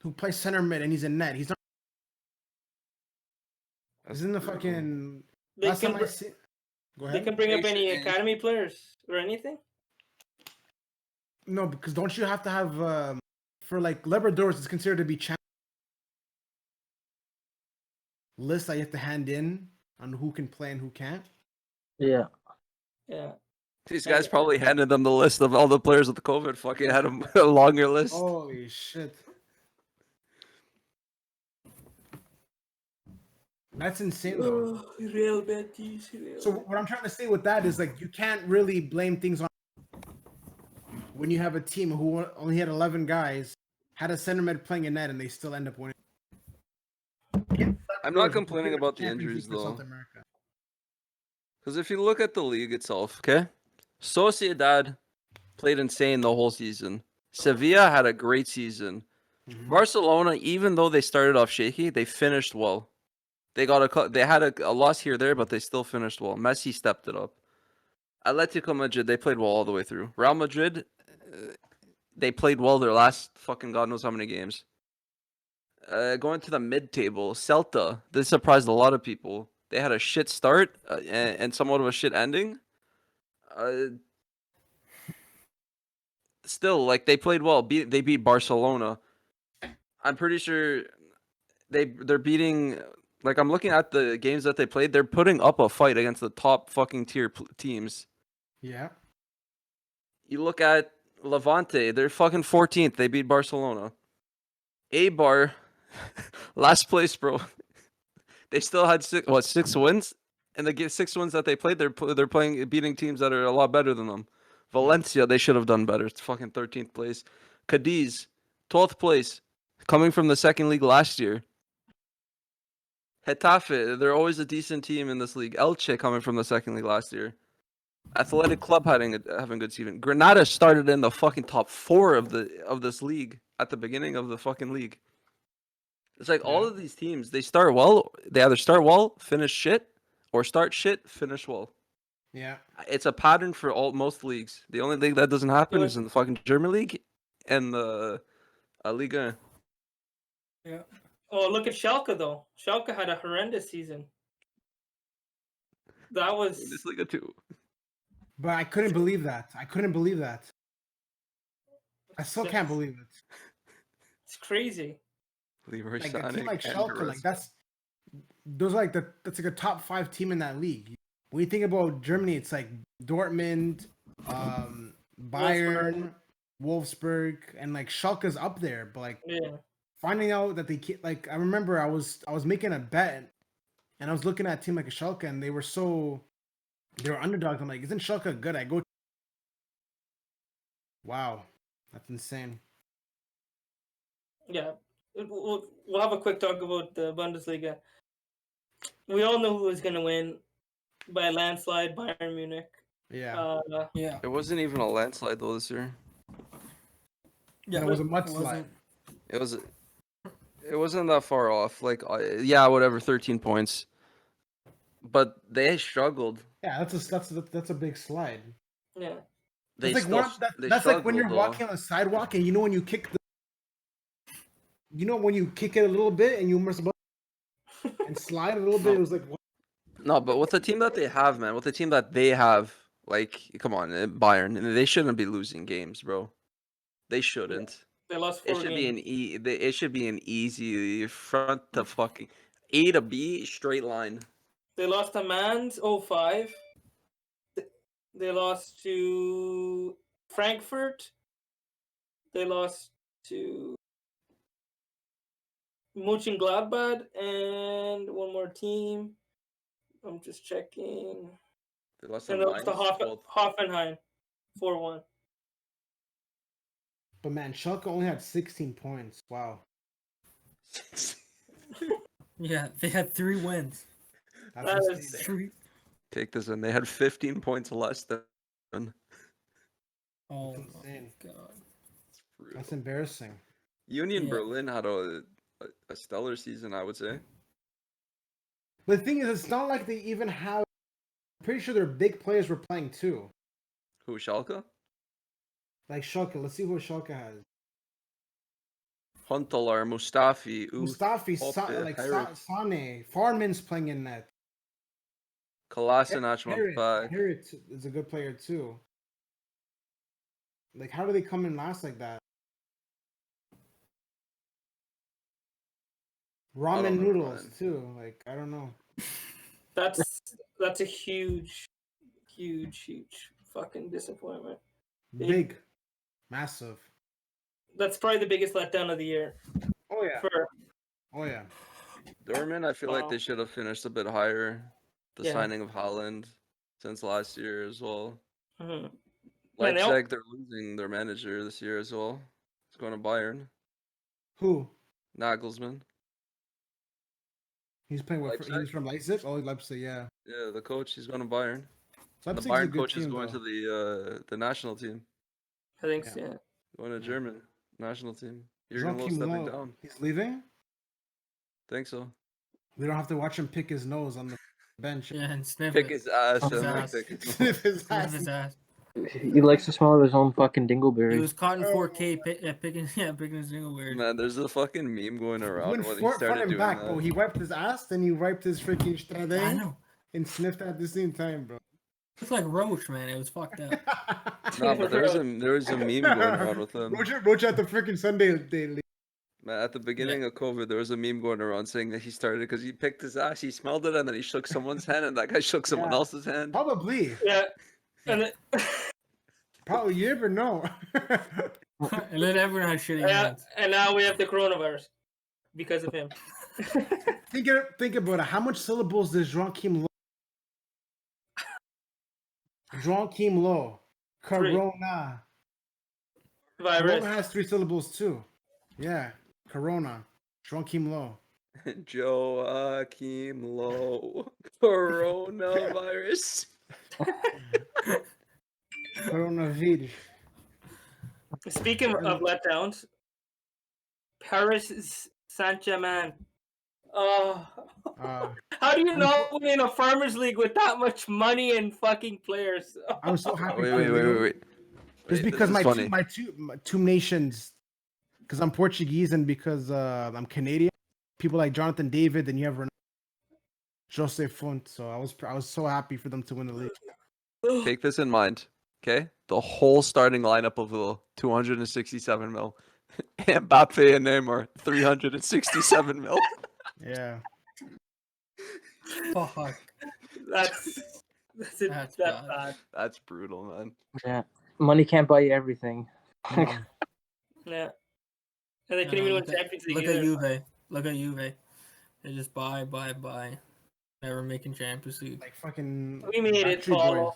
who plays center mid and he's in net? He's not. He's in the fucking. They Last can time I see. Go they ahead. can bring up any Nation. academy players or anything. No, because don't you have to have for like Libertadores? It's considered to be list that you have to hand in on who can play and who can't. Yeah. Yeah. These guys probably handed them the list of all the players with the COVID. Fucking had a longer list. Holy shit! That's insane though. Real Betis. So what I'm trying to say with that is like you can't really blame things on when you have a team who only had 11 guys, had a center mid playing in net, and they still end up winning. I'm Bro, not if you complaining compare about the Champions injuries League for though, South America. because if you look at the league itself, okay, Sociedad played insane the whole season. Sevilla had a great season. Mhm. Barcelona, even though they started off shaky, they finished well. They had a loss here there, but they still finished well. Messi stepped it up. Atletico Madrid, they played well all the way through. Real Madrid, they played well their last fucking God knows how many games. Going to the mid-table, Celta, this surprised a lot of people. They had a shit start and somewhat of a shit ending. Still, like they played well. They beat Barcelona. I'm pretty sure they're beating. Like I'm looking at the games that they played. They're putting up a fight against the top fucking tier teams. Yeah. You look at Levante. They're fucking 14th. They beat Barcelona. Eibar, last place, bro. They still had six wins, and the 6 wins that they played, they're beating teams that are a lot better than them. Valencia, they should have done better. It's fucking 13th place. Cadiz, 12th place, coming from the second league last year. Getafe, they're always a decent team in this league. Elche coming from the second league last year. Athletic Club having a good season. Granada started in the fucking top 4 of this league at the beginning of the fucking league. It's like all Yeah. of these teams, they start well. They either start well, finish shit, or start shit, finish well. Yeah. It's a pattern for most leagues. The only league that doesn't happen is in the fucking German league and the Liga. Yeah. Oh, look at Schalke though. Schalke had a horrendous season. That was Bundesliga too. But I couldn't believe that. I couldn't believe that. I still just- can't believe it. It's crazy. Leroy Like a Sané team like and Schalke, like Goretzka. that's like a top 5 team in that league. When you think about Germany, it's like Dortmund, Bayern, Wolfsburg, and like Schalke's up there. But like Yeah. finding out that like I remember I was making a bet and I was looking at a team like a Schalke and they were underdogs. I'm like, isn't Schalke good? I go, wow, that's insane. Yeah. We'll have a quick talk about the Bundesliga. We all know who was going to win by a landslide, Bayern Munich. Yeah, Yeah. It wasn't even a landslide though this year. Yeah. it was a it mudslide. wasn't- It wasn't that far off. Like yeah, whatever, 13 points. But they struggled. Yeah, that's a big slide. Yeah. They That's like still they that's like when struggled, you're though. walking on the sidewalk and you know when you kick it a little bit and you almost about and slide a little bit. It was like, what? No, but with the team that they have, man, with the team that they have, like, come on, Bayern, they shouldn't be losing games, bro. They shouldn't. They lost It 4 should games. it should be an easy front to fucking A to B straight line. They lost to Mans 05. They lost to Frankfurt. They lost to Mönchengladbach and one more team. I'm just checking. They lost to And they lost to Mainz, 12th. Hoffenheim 4-1. But man, Schalke only had 16 points. Wow, Yeah. They had 3 wins. that's That insane. is- 3. Take this in. They had 15 points less than. Oh That's my insane. god. That's embarrassing. Union Yeah. Berlin had a stellar season, I would say. But the thing is, it's not like they even have. I'm pretty sure their big players were playing too. Who, Schalke? Like Schalke. Let's see who Schalke has. Huntelaar, Mustafi, Mustafi, Hoppe, Herrick. Sane, Farman's playing in that. Kolasinac went back. Herrick is a good player too. Like, how do they come in last like that? I don't Ramen know, noodles man. too. Like, I don't know. That's a huge fucking disappointment. Big, massive. That's probably the biggest letdown of the year. Oh yeah. For Oh yeah. Dortmund, I feel like Wow. they should have finished a bit higher. The Yeah. signing of Haaland since last year as well. Mhm. Man, they all- Leipzig, they're losing their manager this year as well. It's going to Bayern. Who? Nagelsmann. He's playing with. Leipzig? He was from Leipzig. Oh, Leipzig, yeah. Yeah, the coach, he's going to Bayern. And the Leipzig's a Bayern good coach is team, going though. to the national team. I think Yeah. so. Yeah. Going to Yeah. German national team. Jurgen Loh Joachim stepping Low, down. he's leaving. Think so. We don't have to watch him pick his nose on the bench. Yeah, and sniff Pick it. his ass His and ass. take his Sniff his Sniff ass. his ass. He likes to smell his own fucking He dingleberry. was caught in 4K picking his dingleberry. Man, there's a fucking meme going He around went when he front started and doing back, that. bro. He wiped his ass, then he wiped his freaking I strade know. and sniffed at the same time, bro. It's like Roach, man. It was fucked up. No, but there was a meme going around with him. Roach at the freaking Sunday daily. Man, at the beginning of COVID, there was a meme going around saying that he started because he picked his ass, he smelled it, and then he shook someone's hand, and that guy shook someone Yeah. else's hand. Probably. Yeah. And then, Probably. You never know. And then everyone had shitty yeah, hands. and now we have the coronavirus because of him. Think about it. How much syllables does Joachim Low? Joachim Low. Corona. Corona Virus. has 3 syllables too. Yeah. Corona. Joachim Low. Joachim Low. Coronavirus. Coronavirus. Speaking of letdowns, Paris Saint-Germain. Oh, Uh, how do you not win in a farmers league with that much money and fucking players? I'm so happy. Wait, for wait, you. wait, wait, wait. Just Wait, because this is funny. my two nations, because I'm Portuguese and because I'm Canadian. People like Jonathan David, and you have Jose Font. So I was so happy for them to win the league. Take this in mind, okay? The whole starting lineup of Lille, 267 mil. Mbappe and Neymar, 367 mil. Yeah. Fuck. That's That's bad. That's brutal, man. Yeah. Money can't buy you everything. No. Yeah. And they couldn't even win Champions League Look either. at Juve. Look at Juve. They just buy. Never making Champions League. Like fucking. We made it, Backstreet Paul. Boys.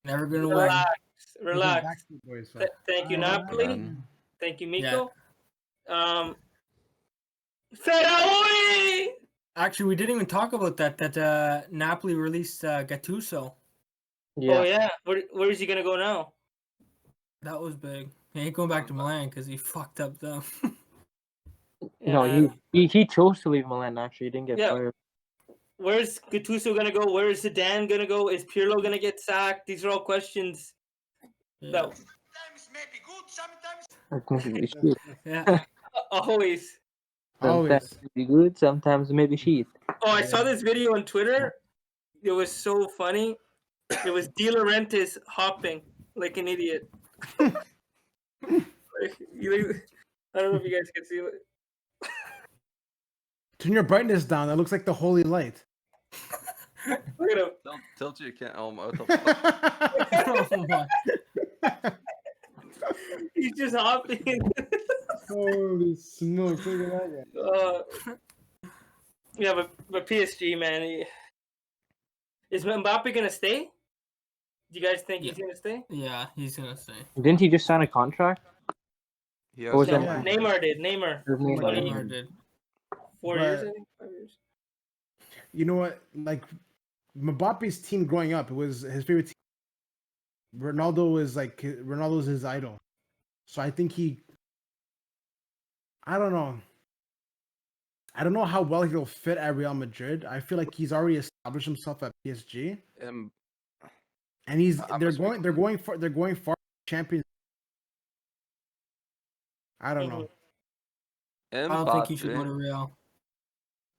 Never gonna win. Relax. Fucking Relax. Backstreet Boys, fam. Thank you, Oh, Napoli. man. Thank you, Miko. Feraoli! Actually, we didn't even talk about that Napoli released Gattuso. Oh yeah, where is he gonna go now? That was big. He ain't going back to Milan because he fucked up them. No, Yeah. he chose to leave Milan. Actually, he didn't get Yeah. fired. Where's Gattuso gonna go? Where is Zidane gonna go? Is Pirlo gonna get sacked? These are all questions Yeah. that Yeah. always. Always. Sometimes maybe good, sometimes maybe shit. Oh, I saw this video on Twitter. It was so funny. It was De Laurentiis hopping like an idiot. I don't know if you guys can see it. Turn your brightness down. That looks like the holy light. Look at him. Tilt your can. Oh my! What the fuck? Oh my. He's just hopping. Holy smokes! Look at that guy. Yeah, but PSG, man. Is Mbappe gonna stay? Do you guys think he's gonna stay? Yeah, he's gonna stay. Didn't he just sign a contract? He Or was has that- Yeah. Neymar did. Neymar. His name- Funny. Neymar did. 4 But- years, I think. 5 years. You know what? Like Mbappe's team growing up, it was his favorite team. Ronaldo's his idol. So I think I don't know. I don't know how well he'll fit at Real Madrid. I feel like he's already established himself at PSG, and they're going for champions. I don't know. I don't think he should go to Real.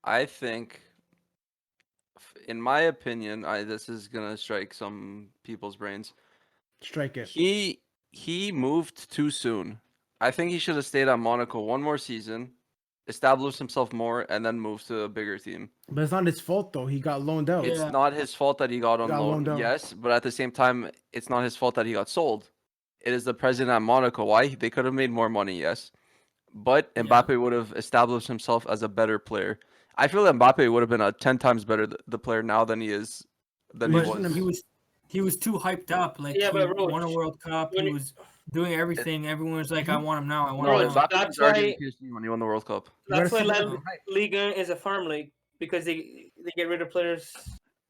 I think, in my opinion, this is gonna strike some people's brains. Strike it. He moved too soon. I think he should have stayed at Monaco one more season, established himself more, and then moved to a bigger team. But it's not his fault though. He got loaned out. It's Yeah. not his fault that he got on Got loan, loaned out. yes, but at the same time, it's not his fault that he got sold. It is the president at Monaco. Why? They could have made more money, yes. But Yeah. Mbappe would have established himself as a better player. I feel that Mbappe would have been a 10 times better the player now than he is than But he was. He was too hyped up. Like Yeah, he but Roach, won a World Cup. when He it- was doing everything. Everyone was like, "I want him now. I want Bro, him No, now." Mbappe that's was already why- in PSG when he won the World Cup. You gotta That's why see La the hype. Liga is a farm league. because they get rid of players,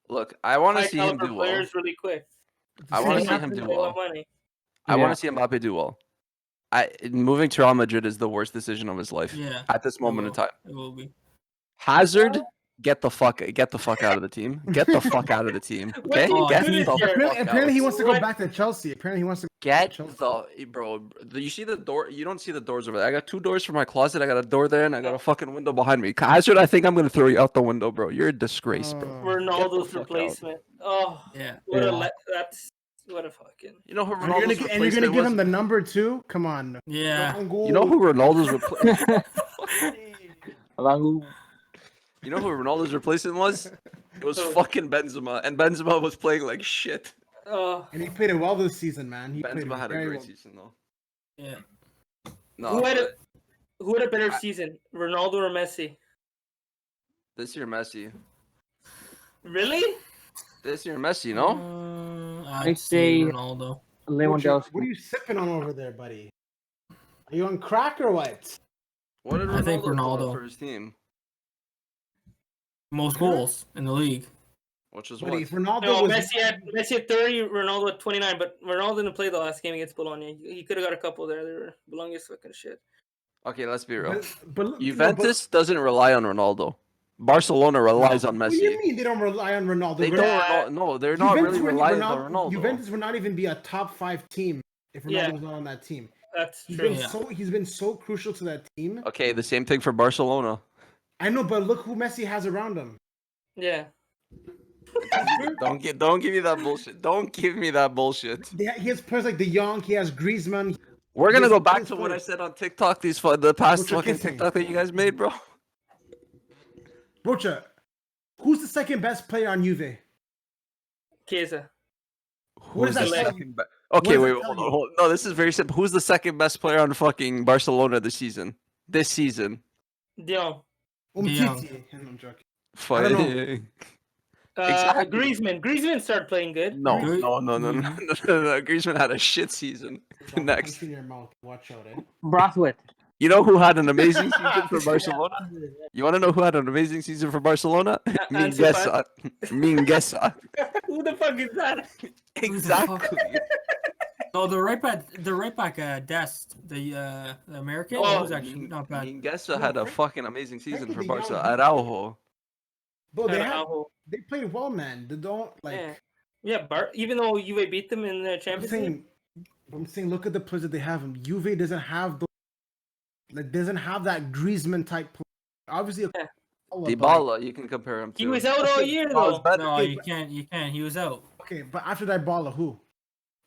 Look, I want to high see him caliber do well. players really quick. I want to Same see him happened- do They well. want money. I want Yeah. to see Mbappe do well. Moving to Real Madrid is the worst decision of his life Yeah. at this moment in time. It will be. Hazard, get the fuck out of the team. Get the fuck out of the team. What Okay, did he get do the this year? fuck Apparently, he out. wants to go What? back to Chelsea. Apparently, he wants to. Get Chelsea. bro. You see the door? You don't see the doors over there. I got 2 doors for my closet. I got a door there, and I got a fucking window behind me. Hazard, I think I'm gonna throw you out the window, bro. You're a disgrace, bro. Ronaldo's fuck out. replacement. Oh, Yeah. what Yeah. that's what a fucking. You know who And you're Ronaldo's gonna, and you're gonna replacement give was? him the number 2? Come on. Yeah. You know who Ronaldo's replacement? Alangu. You know who Ronaldo's replacement was? It was Who? fucking Benzema, and Benzema was playing like shit. Oh, And he played it well this season, man. He played Benzema had a very great well. season though. Yeah. No, who had a better season, Ronaldo or Messi? this year Messi. Really? This year Messi, no? I'd say Ronaldo. What are Lewandowski. you sipping on over there, buddy? Are you on crack or what? What did I think Ronaldo put up Ronaldo. for his team? Most goals in the league. Which is Buddy, what? if Ronaldo No, was Messi had 30, Ronaldo had 29, but Ronaldo didn't play the last game against Bologna. He could have got a couple there. They were Bologna's fucking shit. Okay, let's be real. but Juventus doesn't rely on Ronaldo. Barcelona relies on What do you Messi. mean they don't rely on Ronaldo? They Yeah. don't. No, they're not really relying on Ronaldo. Juventus would not even be a top 5 team if Ronaldo Yeah. was not on that team. That's He's true. been Yeah. he's been so crucial to that team. Okay, the same thing for Barcelona. I know, but look who Messi has around him. Yeah. Don't give me that bullshit. Don't give me that bullshit. He has players like De Jong. He has Griezmann. We're gonna This- go back this to what I fight. said on TikTok. The past What you're fucking kissing. TikTok that you guys made, bro. Brocha, who's the second best player on Juve? Chiesa. What does that the tell you? second Okay, What does wait, that hold tell on, you? hold on. No, this is very simple. Who's the second best player on fucking Barcelona this season? This season. Dion. Umtiti. I'm joking. Fucking. Exactly. Griezmann started playing good. No, Good. no. Griezmann had a shit season. Next. Punch in your mouth. Watch out, eh? Brathwaite. You know who had an amazing season for Barcelona? You want to know who had an amazing season for Barcelona? Ansu Mingueza. Mingueza. Who the fuck is that? Exactly. No, the right back, Dest, the American, Oh, he was actually not bad. Mingueza had a fucking amazing season for Technically Barca. young. Araujo. Bro, Araujo. they played well, man. They don't like. Yeah. Even though Juve beat them in the I'm Champions League. saying, look at the players that they have. Juve doesn't have doesn't have that Griezmann type play. Obviously, Yeah. Dybala, you can compare him to. He was out all year Dybala's though. better. No, Okay, you can't. He was out. Okay, but after Dybala, who?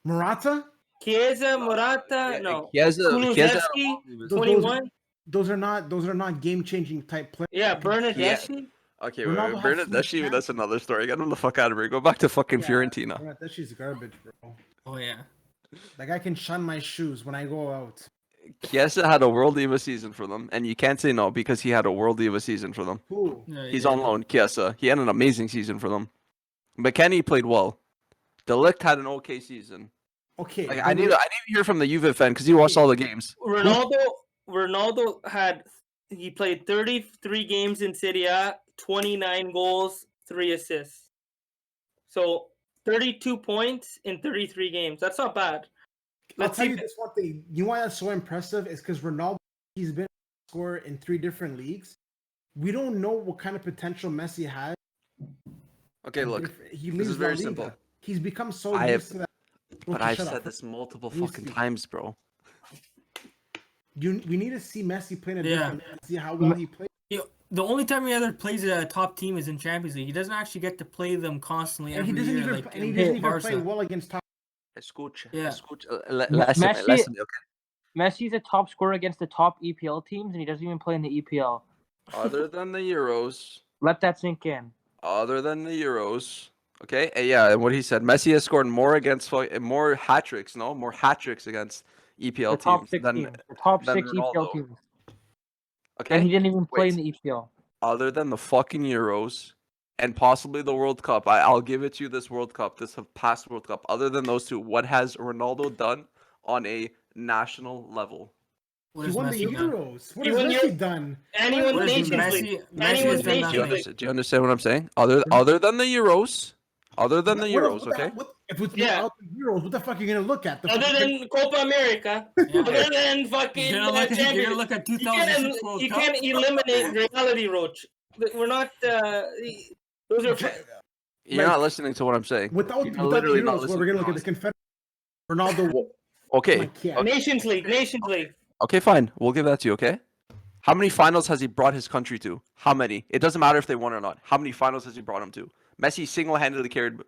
Morata? Chiesa, Morata, no. Chiesa, Kulusevski, Those- 21. Those are not game changing type players. Yeah, Bernardeschi. Okay, Ronaldo wait, has Bernardeschi, huge that's another story. Get him the fuck out of here. Go back to fucking Yeah. Fiorentina. That shit's garbage, bro. Oh yeah. Like I can shun my shoes when I go out. Chiesa had a World Diva season for them, and you can't say no because he had a World Diva season for them. Who? Yeah, He's yeah. on loan, Chiesa. He had an amazing season for them. McKennie played well. Delict had an okay season. Okay. Like, I need to hear from the Juve fan because he watched all the games. Ronaldo he played 33 games in Serie A, 29 goals, 3 assists. So 32 points in 33 games. That's not bad. I'll Let's tell see. you this one thing. You know why that's so impressive? Is because Ronaldo, he's been a scorer in 3 different leagues. We don't know what kind of potential Messi has. Okay, look, He this leaves is very La Liga. simple. He's become so I used to that. but Okay, I've shut said up. this multiple Let me fucking see. times, bro. We need to see Messi playing a Yeah. different league, see how well he plays. The only time he ever plays a top team is in Champions League. He doesn't actually get to play them constantly And he every doesn't year. even like and he in doesn't even Barca. play well against top. Escucha, Yeah. escucha. Messi- Listen, okay. Messi's a top scorer against the top EPL teams, and he doesn't even play in the EPL. Other than the Euros, Let that sink in. Okay, and what he said, Messi has scored more more hat tricks against EPL The top teams 6 than teams. The top than 6 EPL Ronaldo. teams. okay. And he didn't even play Wait. in the EPL. Other than the fucking Euros and possibly the World Cup, I'll give it to you. This World Cup, this past World Cup. Other than those two, what has Ronaldo done on a national level? What He has won the Messi done? Euros. What He has won Messi done? And he won What is Nations Messi? League. Messi And he has won done Nations nothing. League. Do you understand what I'm saying? Other than the Euros, okay? If it's Yeah. without the Euros, what the fuck are you gonna look at? The Other fucking- than Copa America, Yeah. other than fucking You're gonna look at Champions, 2006 World you Cup. can't eliminate reality, Roach. We're not. Those are. You're Like, not listening to what I'm saying. without You're the literally not Euros, listening we're gonna to look at the Confederate. Ronaldo. Okay. My God. Nations League. Nations League. Okay, fine. We'll give that to you, okay? How many finals has he brought his country to? How many? It doesn't matter if they won or not. How many finals has he brought them to? Messi single-handedly carried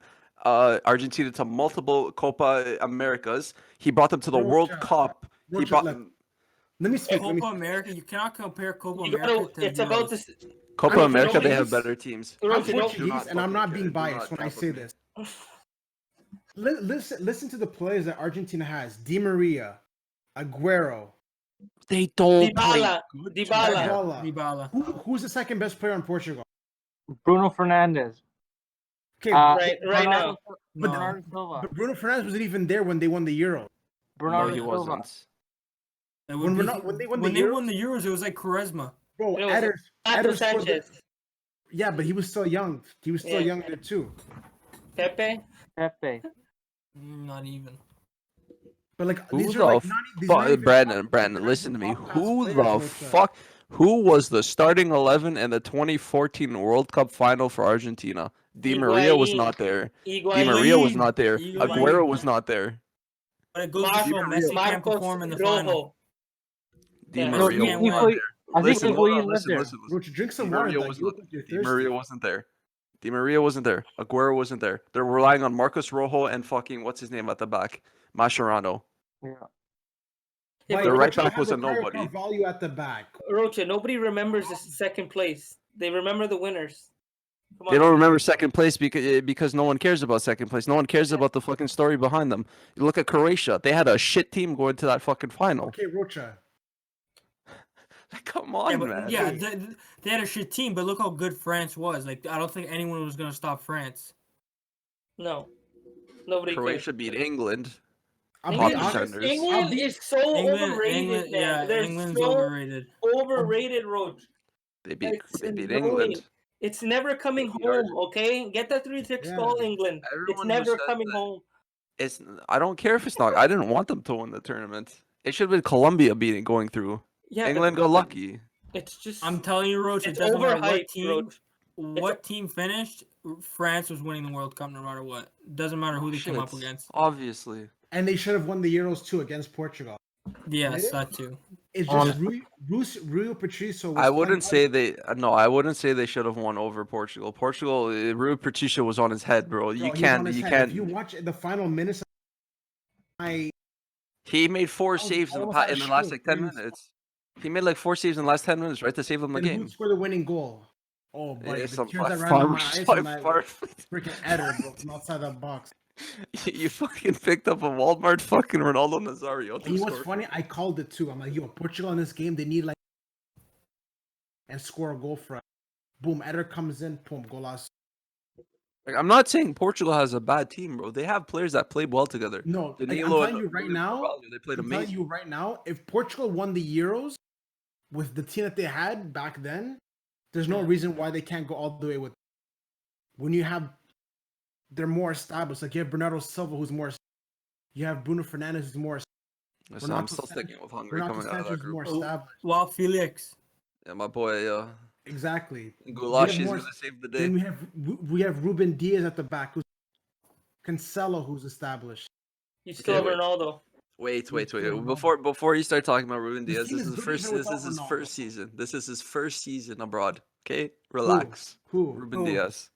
Argentina to multiple Copa Americas. He brought them to the World Cup. He Rocha, brought let me speak. Copa America, you cannot compare Copa You America gotta, to it's about Euros. this. Copa I'm America. They have Portuguese. better teams. I'm Roach, you know, Portuguese, and I'm not being Do biased not when I cap say with me. this. Listen to the players that Argentina has: Di Maria, Aguero, They don't Dybala, play good Dybala. together. Dybala. Dybala. Who's the second best player in Portugal? Bruno Fernandes. Okay, Right now. but, No. Bernardo Silva. but Bruno Fernandes wasn't even there when they won the Euro. No, Bernardo he Silva. wasn't. It When would we're be- not- when they won when the they Euros- won the Euros, it was like charisma. Bro, It was Eder Pato scored the- Sanchez, Yeah, but he was still young. He was still Yeah. young there too. Pepe. Pepe. Not even. But like Who these are the like not, these are not even Brandon, top- these are not listen to even me. top-class Who players, the Rocha. fuck? Who was the starting 11 in the 2014 World Cup final for Argentina? Di Maria was Higuain. not there. Di Higuain. Maria was not there. Higuain. Aguero was not there. But it goes to Mar- show Messi can't Marcos perform in the final. Rojo. Di Yeah. Maria No, was Higuain. not there. I think Listen, Higuain hold on, was there. listen. Rocha, drink Di some water. Maria Dog. was You not look like you're Di thirsty. Maria wasn't there. Di Maria wasn't there. Aguero wasn't there. They're relying on Marcos Rojo and fucking what's his name at the back, Mascherano. Yeah. Yeah, The but right Rocha back had was a Ricardo nobody. Carvalho at the back. Rocha, nobody remembers the second place. They remember the winners. Come They on. don't remember second place because no one cares about second place. No one cares about the fucking story behind them. You look at Croatia; they had a shit team going to that fucking final. Okay, Rocha. Come on, Yeah, but man. yeah, they had a shit team, but look how good France was. Like, I don't think anyone was gonna stop France. No. Nobody Croatia beat England. I'll could. be Top honest. contenders. England is so overrated, man. yeah, They're England's so overrated. overrated, Roach. They beat It's England. annoying. It's never coming beat home, Argentina. okay? Get that 3-6 Yeah. goal, England. Everyone It's who never says coming that- home. I don't care if it's not. I didn't want them to win the tournament. It should have been Colombia going through. Yeah, England got lucky. it's just. I'm telling you, Roach, it It's doesn't matter overhyped, Roach. what team finished. France was winning the World Cup no matter what. Doesn't matter who they came up Shit, against. Obviously. And they should have won the Euros too against Portugal. Yes, that too. It's just Rui Patricio. Was I wouldn't playing- say I wouldn't say they should have won over Portugal. Portugal, Rui Patricio was on his head, bro. Bro, You he was can't. on his You head. can't. If you watch the final minutes, He made 4 was saves in almost out of the last shape, like 10 man. minutes. He made like 4 saves in the last 10 minutes, right, to save them the and who game. scored the winning goal? Oh, buddy, It's the some tears that ran far- down my eyes far- when my far- freaking Eder, bro, from outside the box. You fucking picked up a Walmart fucking Ronaldo Nazario. to And you know what's score. funny? I called it too. I'm like, yo, Portugal in this game, they need like and score a goal for us. Boom, Eder comes in, boom, golazo. Like, I'm not saying Portugal has a bad team, bro. They have players that play well together. No, like, I'm Danilo telling and you right Luis now. Carvalho, they played I'm telling amazing. you right now, if Portugal won the Euros with the team that they had back then, there's no reason why they can't go all the way with. When you have, they're more established. Like you have Bernardo Silva, who's more. You have Bruno Fernandes, who's more. Listen, I'm Renato still Sanchez- sticking with Hungary Renato coming out of Sanchez that is more group. established. Wow, Felix. Yeah, my boy, Exactly. Goulash is more- gonna save the Then day. we have Ruben Diaz at the back, who's Cancelo, who's established. You still have wait. Ronaldo. Wait. Ronaldo. Before you start talking about Ruben This Diaz, team this is is good first. even This without is his Ronaldo. first season. This is his first season abroad. Okay, relax. Who? Ruben Who? Diaz.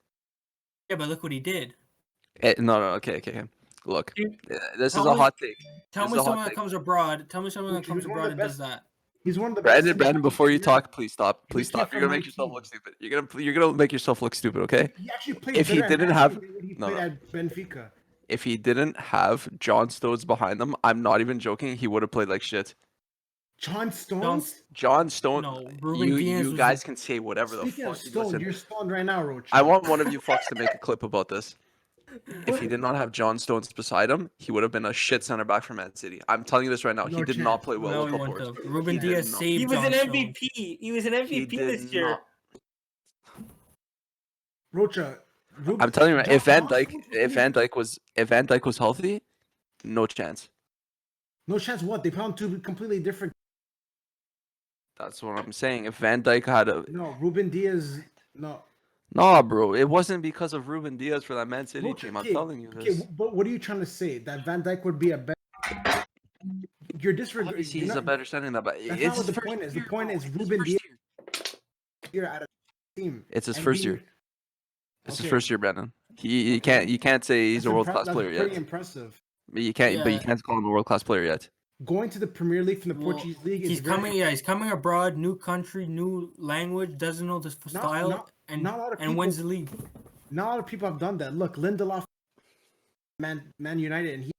Yeah, but look what he did. No. Okay. Look, You- this is Tell a me- hot take. Tell This me is a hot someone that take. comes abroad. Tell me someone that He comes was one of abroad the and does best- that. He's one of the best. Brandon, before you talk, please stop. He's a Please kid stop. You're from gonna make yourself 19. look stupid. You're gonna make yourself look stupid. Okay. He actually played If he better at didn't Man have- City than when he no, played no. at Benfica. If he didn't have John Stones behind them, I'm not even joking. He would have played like shit. John Stones. John Stone. No, Ruben Diaz You was guys the- can say whatever the Speaking fuck. of Stone, Listen, you're stoned right now, Roach. I want one of you fucks to make a clip about this. If he did not have John Stones beside him, he would have been a shit center back for Man City. I'm telling you this right now. No he did not chance. play well No, with he wouldn't Laporte. have. Ruben He Diaz did not. saved He was John an Stones. MVP. He was an He MVP did this year. not. Rocha. I'm telling you, if Van Josh Dijk was healthy, no chance. No chance. What? They found two completely different. That's what I'm saying. If Van Dijk had a No, Ruben Diaz. No. Nah, bro, it wasn't because of Ruben Diaz for that Man City Rocha, team. I'm okay, telling you okay, this. but what are you trying to say? That Van Dijk would be a better. You're disregarding. Obviously, he's a better center than that, but That's it's not what his the first point is. year, The point bro. is It's his Ruben first Diaz year. here at a team. It's his and first being- year. It's Okay. his first year, Brandon. You can't say he's That's a world class that's player pretty yet. impressive. But you Yeah. can't call him a world class player yet. Going to the Premier League from the Well, Portuguese league is he's very, coming. Yeah, he's coming abroad, new country, new language, doesn't know the style, not a lot of and wins people- the league. Not a lot of people have done that. Look, Lindelof, Man United, and he.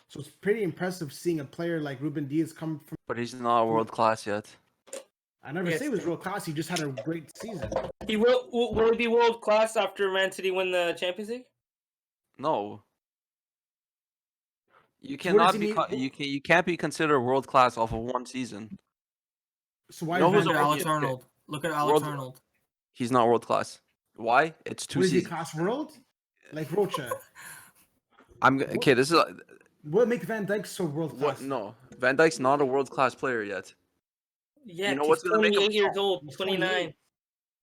So it's pretty impressive seeing a player like Ruben Diaz come from. But he's not world class yet. I never Yes. say it was real class. He just had a great season. He will he be world class after Man City win the Champions League? No. You So what does cannot he be. need- You can't be considered world class off of one season. So why No, is who's Van a Dijk? Alex okay. Arnold. Look at Alex World- Arnold. He's not world class. Why? It's two What is he, seasons. class world? Like Rocha. Okay. This is What makes Van Dijk so world what. class? No, Van Dijk's not a world class player yet. Yeah, know he's what's gonna make him 28 years so? old, He's 29. 28.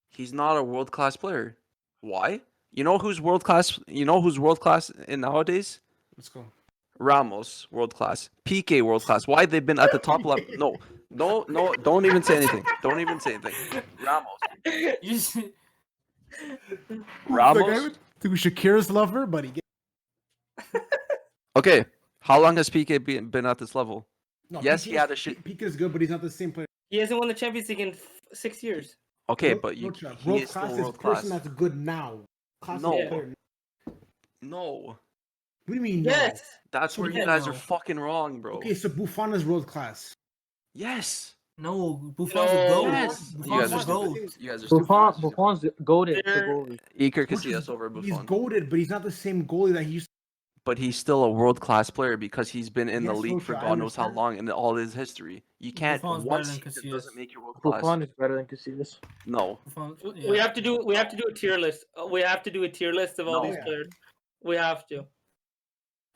He's not a world class player. Why? You know who's world class? You know who's world class in nowadays? Let's go. Ramos, world class. PK, world class. Why they've been at the top level? No. Don't even say anything. Don't even say anything. Ramos. You just- Ramos. To Shakira's lover, but he. Okay. How long has PK been at this level? No, Yes, he had a shit- Pique is good, but he's not the same player. He hasn't won the Champions League in 6 years. Okay, World- but he world is class still is world person class. that's good now. Class No. is player. No. What do you mean? No? Yes. That's where you Yeah, guys no. are fucking wrong, bro. Okay, so Buffon is world class. Yes. no, Buffon's No. a goat. Yes. You Buffon's guys are a stupid. goat. You guys are stupid. Buffon's goated to They're- goalie. Iker Which is- Casillas over He's Buffon. goaded, but he's not the same goalie that he used. But he's still a world class player because he's been in the Yes, league for Rocha, I God knows how understand. long in all his history. You can't Buffon's one better than season doesn't Casillas. make you world class. Buffon is better than Casillas. No. Buffon, We have to do a tier list. We have to do a tier list of all No. these Yeah. players. We have to.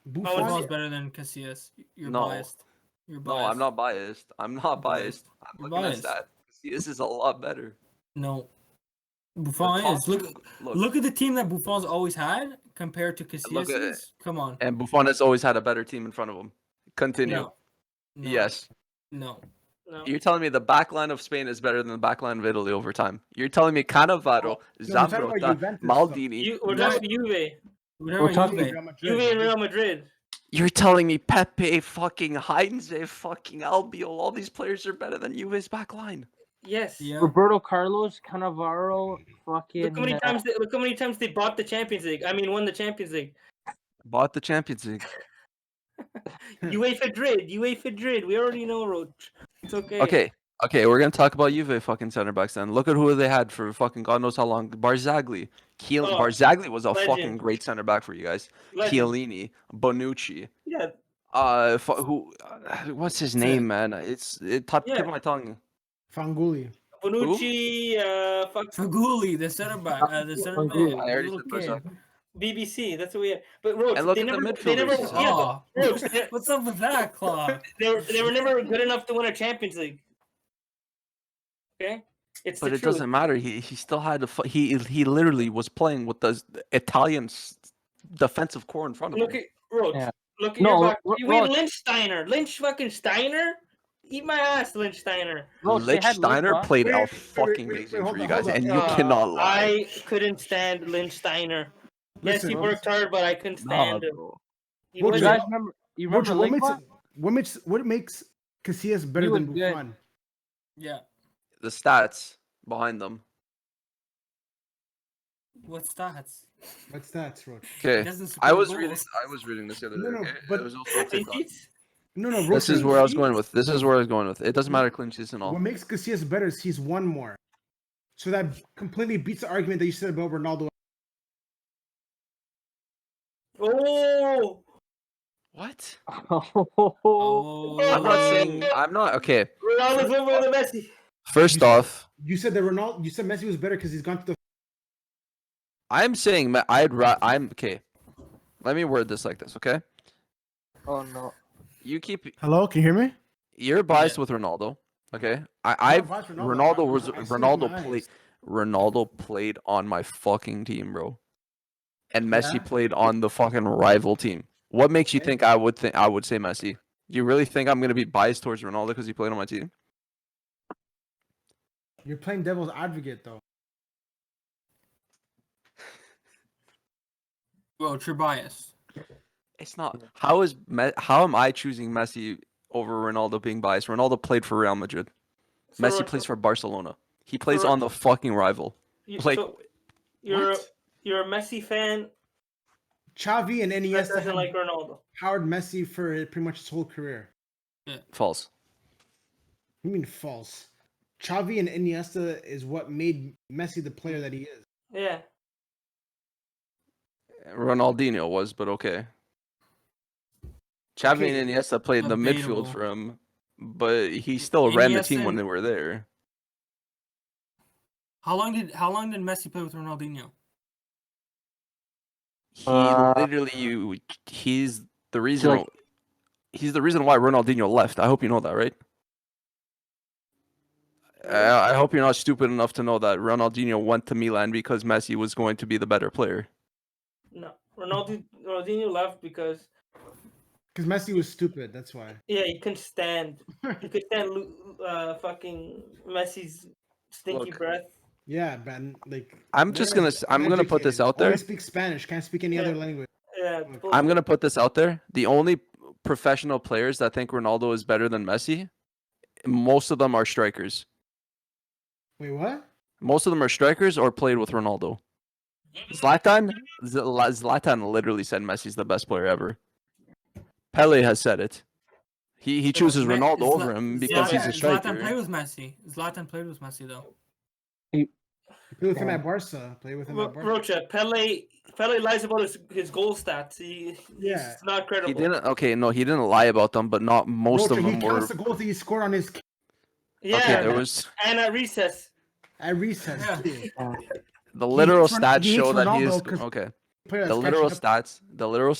Buffon. Buffon's better than Casillas. You're No. biased. You're No, biased. I'm not biased. I'm not biased. I'm You're looking biased. at that. This is a lot better. No. The Buffon top is. Look, two- look at the team that Buffon's always had compared to Look at- Casillas. Come on. And Buffon has always had a better team in front of him. Continue. No. No. Yes. No. No. You're telling me the back line of Spain is better than the back line of Italy over time. You're telling me Cannavaro, No, we're talking about Zambrota, Juventus, Maldini. We're No, talking about Juve. We're talking- Juve. Real Madrid. Juve and Real Madrid. You're telling me Pepe, fucking Heinze, fucking Albiol, all these players are better than Juve's back line. Yes. Yeah. Roberto Carlos, Cannavaro, fucking. Look how many times they bought the Champions League. I mean, won the Champions League. Bought the Champions League. UEFA Madrid. We already know, Roach. It's okay. Okay, we're gonna talk about Juve fucking center backs then. Look at who they had for fucking God knows how long. Barzagli. Oh, Barzagli was a legend. fucking great center back for you guys. Legend. Chiellini, Bonucci. Yeah. What's his name, man? It's top Yeah. tip of my tongue. Fanguli. Bonucci, fuck Faguli, the center back, the center Faguli. back. I already little said kid. BBC. That's what we had. But Roach, And look they at the never, midfielders. they never, yeah, Oh, but Roach, what's up with that, Claw? they were never good enough to win a Champions League. Okay, it's But the it truth. doesn't matter. He still had he literally was playing with the Italian defensive core in front of Look him. at Roach. Yeah. Look at No, your back. Ro- You had Roach. Lynch Steiner. Lynch fucking Steiner. Eat my ass, Lynch Steiner. Roach, they Lich had Steiner Liga. played Wait, out wait, fucking wait, amazing hold for on, you guys, hold on. and you cannot lie. I couldn't stand Lynch Steiner. Yes, Listen, he worked hard, but I couldn't Nah, stand him. bro. He Roach, You wasn't- guys remember? You Rocha, remember Liga? what makes Casillas better He than was good. Buffon? Yeah. The stats behind them. What stats? What's that, Roach? Okay, Doesn't I score was goals. reading this the other No, day. no, Okay? but- it was also on Clean TikTok. sheets? No, Rocha. This is where I was going with. This is where I was going with. It doesn't matter clean sheets and all. What makes Casillas better is he's won more. So that completely beats the argument that you said about Ronaldo. Oh, What? Oh. I'm not saying. I'm not okay. Ronaldo's over the Messi. First You off, You said that Ronaldo. You said Messi was better because he's gone to the. I'm saying I'm okay. Let me word this like this, okay? Oh no. You keep. Hello, can you hear me? You're biased with Ronaldo, okay? I've biased with Ronaldo Ronaldo. was I see it with my Ronaldo played. eyes. Ronaldo played on my fucking team, bro. And Messi Yeah? played on the fucking rival team. What makes you Okay. think I would say Messi? Do you really think I'm gonna be biased towards Ronaldo because he played on my team? You're playing devil's advocate though. Well, you're biased. It's not. How am I choosing Messi over Ronaldo being biased? Ronaldo played for Real Madrid. So Messi Ro- plays for Barcelona. He plays Ro- on the fucking rival. Like, so you're what? you're a Messi fan Xavi and that Iniesta doesn't have like Ronaldo. powered Messi for pretty much his whole career. False. You mean false? Xavi and Iniesta is what made Messi the player that he is. Yeah. Ronaldinho was, but okay. Xavi Okay. and Iniesta played the Debatable. midfield for him, but he still ran the team when Iniesta- they were there. How long did Messi play with Ronaldinho? He Uh, literally, he's the reason. like- He's the reason why Ronaldinho left. I hope you know that, right? I hope you're not stupid enough to know that Ronaldinho went to Milan because Messi was going to be the better player. No. Ronaldinho left because Because Messi was stupid. That's why. he couldn't stand fucking Messi's stinky Look. breath. Yeah, man. Like I'm gonna put this out there. Only speak Spanish. Can't speak any other language. Yeah. I'm gonna put this out there. The only professional players that think Ronaldo is better than Messi, most of them are strikers. Wait, what? Most of them are strikers or played with Ronaldo. Zlatan literally said Messi's the best player ever. Pele has said it. He chooses Ronaldo over him because he's a Zlatan striker. played with Messi. Zlatan played with Messi though. Play with him at Barca. Play with him at Barca. Rocha, Pele lies about his goal stats. He's not credible. He didn't. Okay, no, he didn't lie about them, but not most Rocha, of he them were. counts the goals that he scored on his Yeah. Okay, there was And at recess. at recess. Yeah. too. the literal hates stats he show hates that he is Ronaldo 'cause okay. Player The that's literal catching up.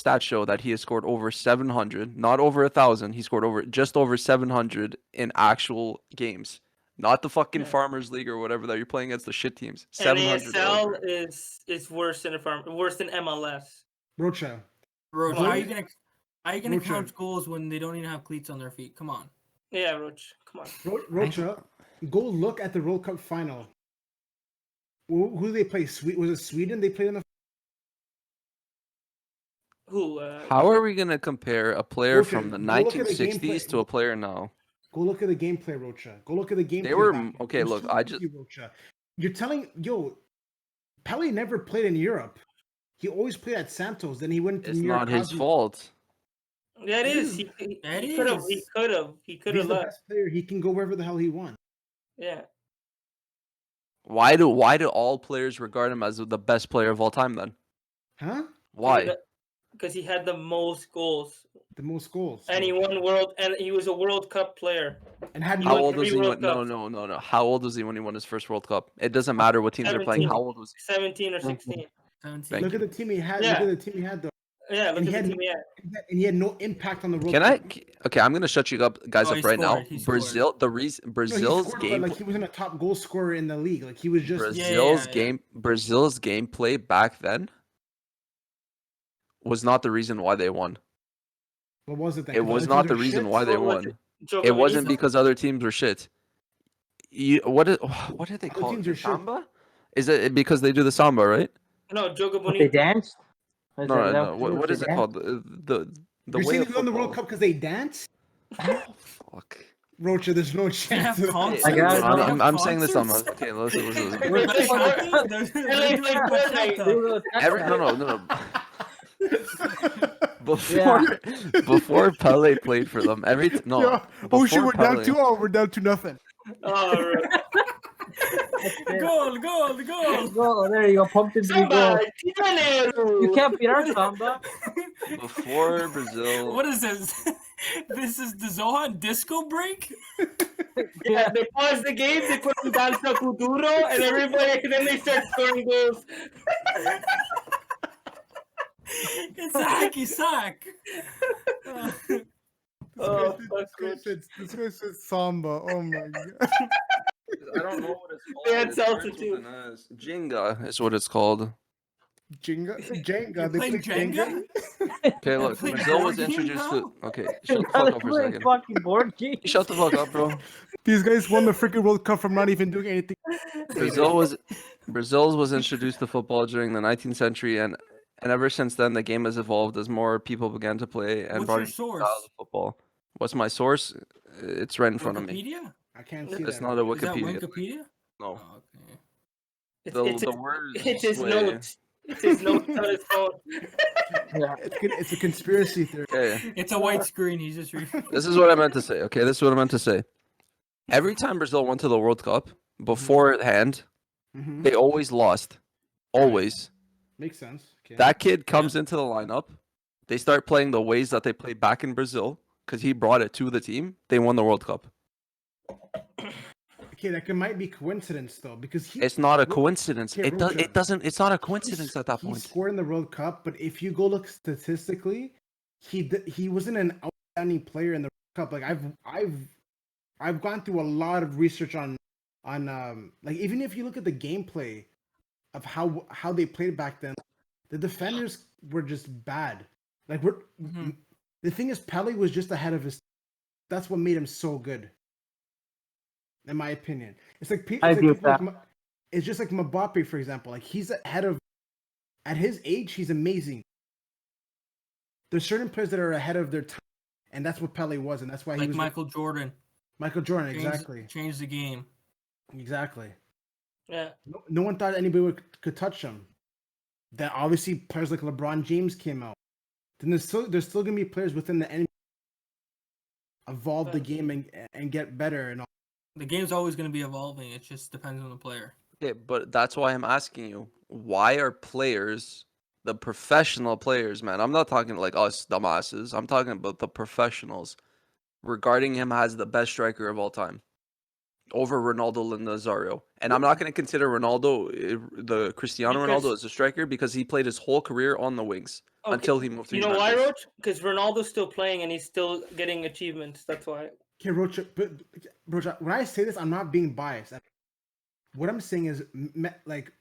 stats show that he has scored over 700, not over 1,000. He scored just over 700 in actual games, not the fucking Farmers League or whatever that you're playing against the shit teams. And 700. ASL over. is worse than worse than MLS. Rocha. Roach, Come how on. are you gonna Rocha. count goals when they don't even have cleats on their feet? Come on. Yeah, Roach. Come on. Rocha, go look at the World Cup final. Who do they play? Was it Sweden? They played in the. Who? How are we gonna compare a player Rocha, from the go look at the 1960s gameplay. to a player now? Go look at the gameplay, Rocha. Go look at the gameplay. They were back. okay. It was Look, too I easy, just Rocha. You're telling Pele never played in Europe. He always played at Santos. Then he went to it's New not York his Cosmos. fault. Yeah, it is. He It could have. is. He could have. He could He's have the left. best player. He can go wherever the hell he wants. Yeah. Why do all players regard him as the best player of all time then? Huh? Why? Because he had the most goals, The most goals. and he was a World Cup player. And had He How won old was 3 he World when? No, Cups. no. How old was he when he won his first World Cup? It doesn't matter what teams are playing. 17. How old was he? 17 or 16. 17. Thank look you. at the team he had. Yeah. Look at the team he had though. Yeah, look And at he the had- team he had. And he had no impact on the World Can I? Cup. Okay, I'm gonna shut you guys Oh, up he right now. scored, he scored. Brazil, No, he Brazil's scored, game, but like he wasn't a top goal scorer in the league. Like he was just. Brazil's gameplay back then was not the reason why they won. What was it then? It 'Cause was other not teams the are reason shit? why they What was won. Joe It wasn't Gavini? because other teams were shit. What did they Other call it? teams The are shit. samba? Is it because they do the samba, right? No, Joe What, they Gavini. danced? No. What is it called? The You're way saying of they won the World football. Cup because they dance? Oh, fuck. Rocha, there's no They chance. have of- concerts. I got it. They I'm, have I'm saying this on concerts. okay. Listen. They What the play fuck? Fortnite. They're doing Fortnite. No. Before Pele played for them, Yeah. Oh shit, before we're down Pele- 2-0. We're down 2-0. Oh, right. Goal. Oh, there you go. Pumped into the goal. Samba, Titanero. You can't beat our Samba. Before Brazil, What is this? This is the Zohan disco break? Yeah, they pause the game, they put on Danza Kuduro, and then they start scoring goals. It's a hacky sack. Oh, fuck, Rich. This guy said samba. Oh my god. I don't know what it's called. They had It salsa starts with too. an S. Jenga is what it's called. Jenga. Jenga. You're They playing play Jenga. Jenga? Okay, look, playing Brazil board was game introduced now? to. Okay, shut the Are fuck they up for a playing second. fucking board games? Shut the fuck up, bro. These guys won the freaking World Cup from not even doing anything. Brazil was introduced to football during the 19th century, and ever since then, the game has evolved as more people began to play and What's brought your in source? styles of football. What's my source? It's right in front of me. Wikipedia? I can't see It's that. not a Is that Wikipedia. Wikipedia? No. Oh, okay. It's The words. it's his way- notes. It's his notes on his phone. Yeah. It's a conspiracy theory. Okay, It's a white screen. He's just reading. this is what I meant to say. Okay, this is what I meant to say. Every time Brazil went to the World Cup, beforehand, Mm-hmm. they always lost. Always. Makes sense. Okay. That kid comes into the lineup. They start playing the ways that they played back in Brazil because he brought it to the team. They won the World Cup. Okay, might be coincidence though, because he It's not a coincidence. Okay, It does. Rocha, It doesn't. It's not a coincidence at that he point. scored in the World Cup, but if you go look statistically, he wasn't an outstanding player in the World Cup. Like I've gone through a lot of research on like even if you look at the gameplay of how they played back then, the defenders were just bad. Like the thing is, Pele was just ahead of his. That's what made him so good. In my opinion, it's like I agree with like, it's just like Mbappe, for example. Like he's ahead of, at his age, he's amazing. There's certain players that are ahead of their time, and that's what Pele was, and that's why he Like was Michael Jordan. Michael Jordan. Exactly, Changed the game. exactly. Yeah. No one thought anybody could touch him. Then obviously players like LeBron James came out. Then there's still gonna be players within the NBA evolve the game and get better and all. The game's always going to be evolving. It just depends on the player. Okay, but that's why I'm asking you. Why are players, the professional players, man? I'm not talking like us dumbasses. I'm talking about the professionals, regarding him as the best striker of all time, over Ronaldo and Nazario. And I'm not going to consider Ronaldo, the Cristiano Because- Ronaldo, as a striker because he played his whole career on the wings Okay, until he moved to You know why, Juventus. Roach? Because Ronaldo's still playing and he's still getting achievements. That's why. Okay, Rocha, but Rocha, when I say this, I'm not being biased. What I'm saying is, like,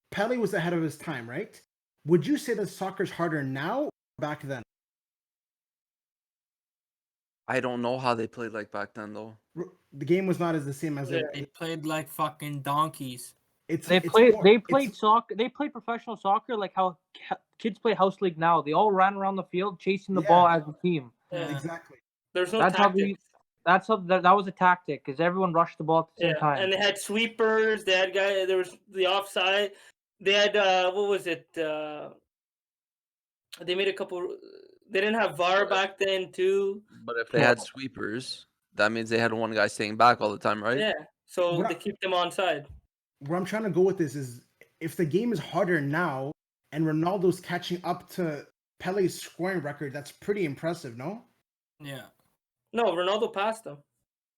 Pele was ahead of his time, right? Would you say that soccer's harder now or back then? I don't know how they played like back then, though. The game was not as the same as Yeah. They played like fucking donkeys. They played soccer. They played professional soccer like how kids play house league now. They all ran around the field chasing the ball as a team. Yeah. Exactly. There's no That's tactics. that was a tactic because everyone rushed the ball at the same Yeah, time. and they had sweepers. They had there was the offside. They had what was it? They made a couple. They didn't have VAR back then too. But if they had sweepers, that means they had one guy staying back all the time, right? Yeah, so What they I- keep them on side. Where I'm trying to go with this is, if the game is harder now and Ronaldo's catching up to Pele's scoring record, that's pretty impressive, no? Yeah. No, Ronaldo passed them.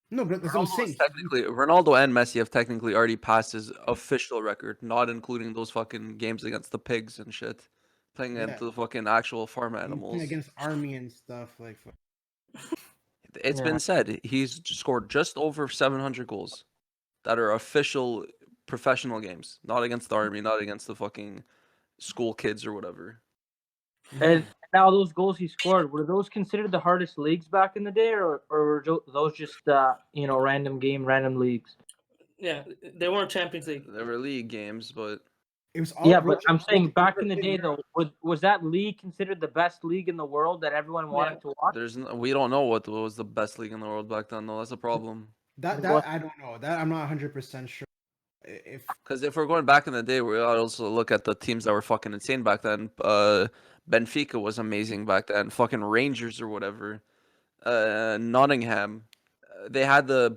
No, but that's what I'm Ronaldo saying. is technically, Ronaldo and Messi have technically already passed his official record, not including those fucking games against the pigs and shit, playing Yeah. against the fucking actual farm He's animals. playing against Army and stuff like. It's Yeah. been said he's scored just over 700 goals that are official professional games, not against the army, not against the fucking school kids or whatever. And now those goals he scored, were those considered the hardest leagues back in the day, or were those just random leagues? Yeah, they weren't Champions League. There were league games, but It was all Yeah, but I'm saying back in the day though, was that league considered the best league in the world that everyone wanted to watch? we don't know what was the best league in the world back then, though. That's a problem. That I don't know. That I'm not 100% sure. If Because if we're going back in the day, we ought to also look at the teams that were fucking insane back then. Benfica was amazing back then. Fucking Rangers or whatever. Nottingham. They had the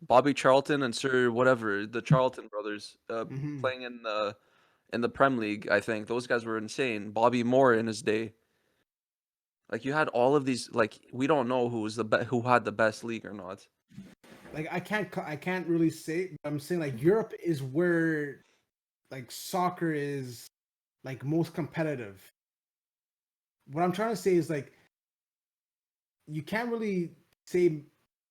Bobby Charlton and Sir whatever, the Charlton brothers, Mhm. playing in the Prem League. I think those guys were insane. Bobby Moore in his day. Like you had all of these. Like we don't know who had the best league or not. Like I can't really say, but I'm saying like Europe is where like soccer is like most competitive. What I'm trying to say is like you can't really say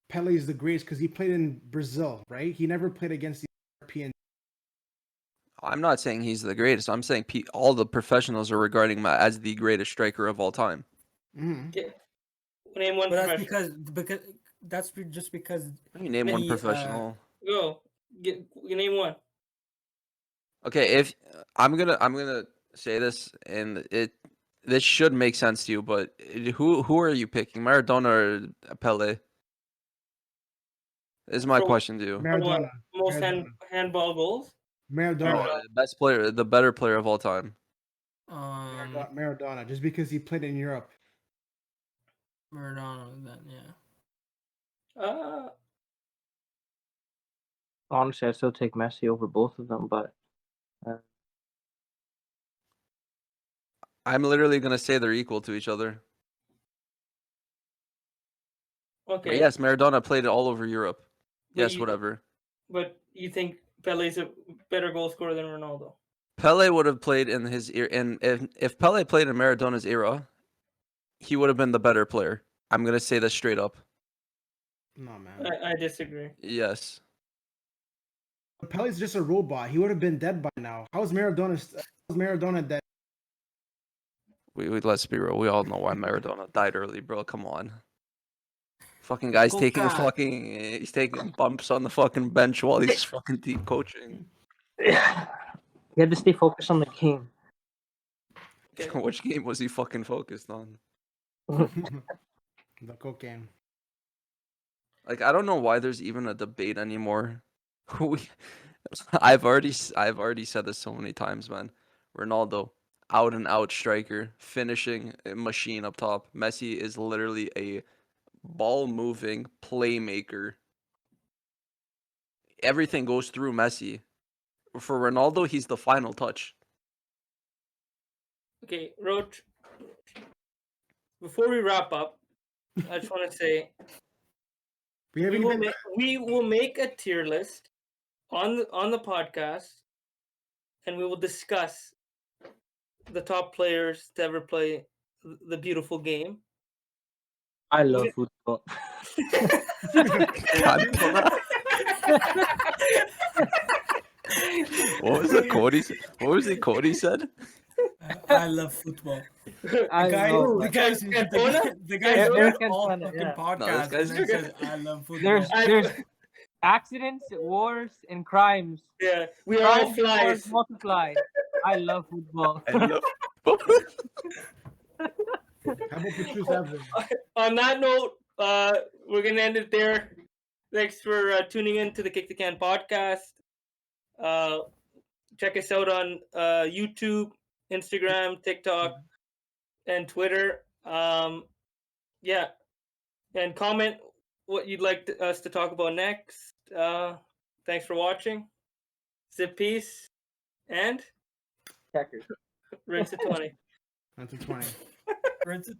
Pele is the greatest because he played in Brazil, right? He never played against the European. I'm not saying he's the greatest. I'm saying all the professionals are regarding him as the greatest striker of all time. Mm-hmm. Okay. Name one But that's professional. because that's just because You name one he, professional. Go. You name one. Okay, if I'm gonna say this, and this should make sense to you, but who are you picking, Maradona or Pele? Is my For- question to you. For what? Maradona. Most Maradona. handball goals. Maradona. Best player, the better player of all time. Maradona. Just because he played in Europe. Maradona. Then yeah. Honestly, I still take Messi over both of them, but I'm literally gonna say they're equal to each other. But Okay. yes, Maradona played it all over Europe. But Yes, you- whatever. But you think Pele's a better goal scorer than Ronaldo? Pele would have played in his era, and if Pele played in Maradona's era, he would have been the better player. I'm gonna say this straight up. No man. I disagree. Yes. Pele's just a robot. He would have been dead by now. How's Maradona dead? Let's be real. We all know why Maradona died early, bro. Come on. Fucking guy's Coca. he's taking bumps on the fucking bench while he's fucking deep coaching. you had to stay focused on the game. Okay. Which game was he fucking focused on? The cocaine. Like I don't know why there's even a debate anymore. We, I've already said this so many times, man. Ronaldo, out and out striker, finishing machine up top. Messi is literally a ball moving playmaker. Everything goes through Messi. For Ronaldo, he's the final touch. Okay, Roach. Before we wrap up, I just want to say We haven't even. we will make a tier list on the podcast, and we will discuss the top players to ever play the beautiful game. I love football. What was it Cody said? What was it Cody said? I love football. I love The guys who Cantona? the guys Yeah, who Eric do all Cantona, fucking yeah. podcasts No, this and then guy's- says I love football. There's accidents, wars, and crimes. Yeah, we are all Crimes and wars flies. multiplied. I love football. I love How about the truth ever? On that note, we're gonna end it there. Thanks for tuning in to the Kick the Can podcast. Check us out on YouTube, Instagram, TikTok, and Twitter. Yeah, and comment what you'd like us to talk about next. Thanks for watching. Zip peace and Checkers. rinse it 20. Until 20. Rinse it.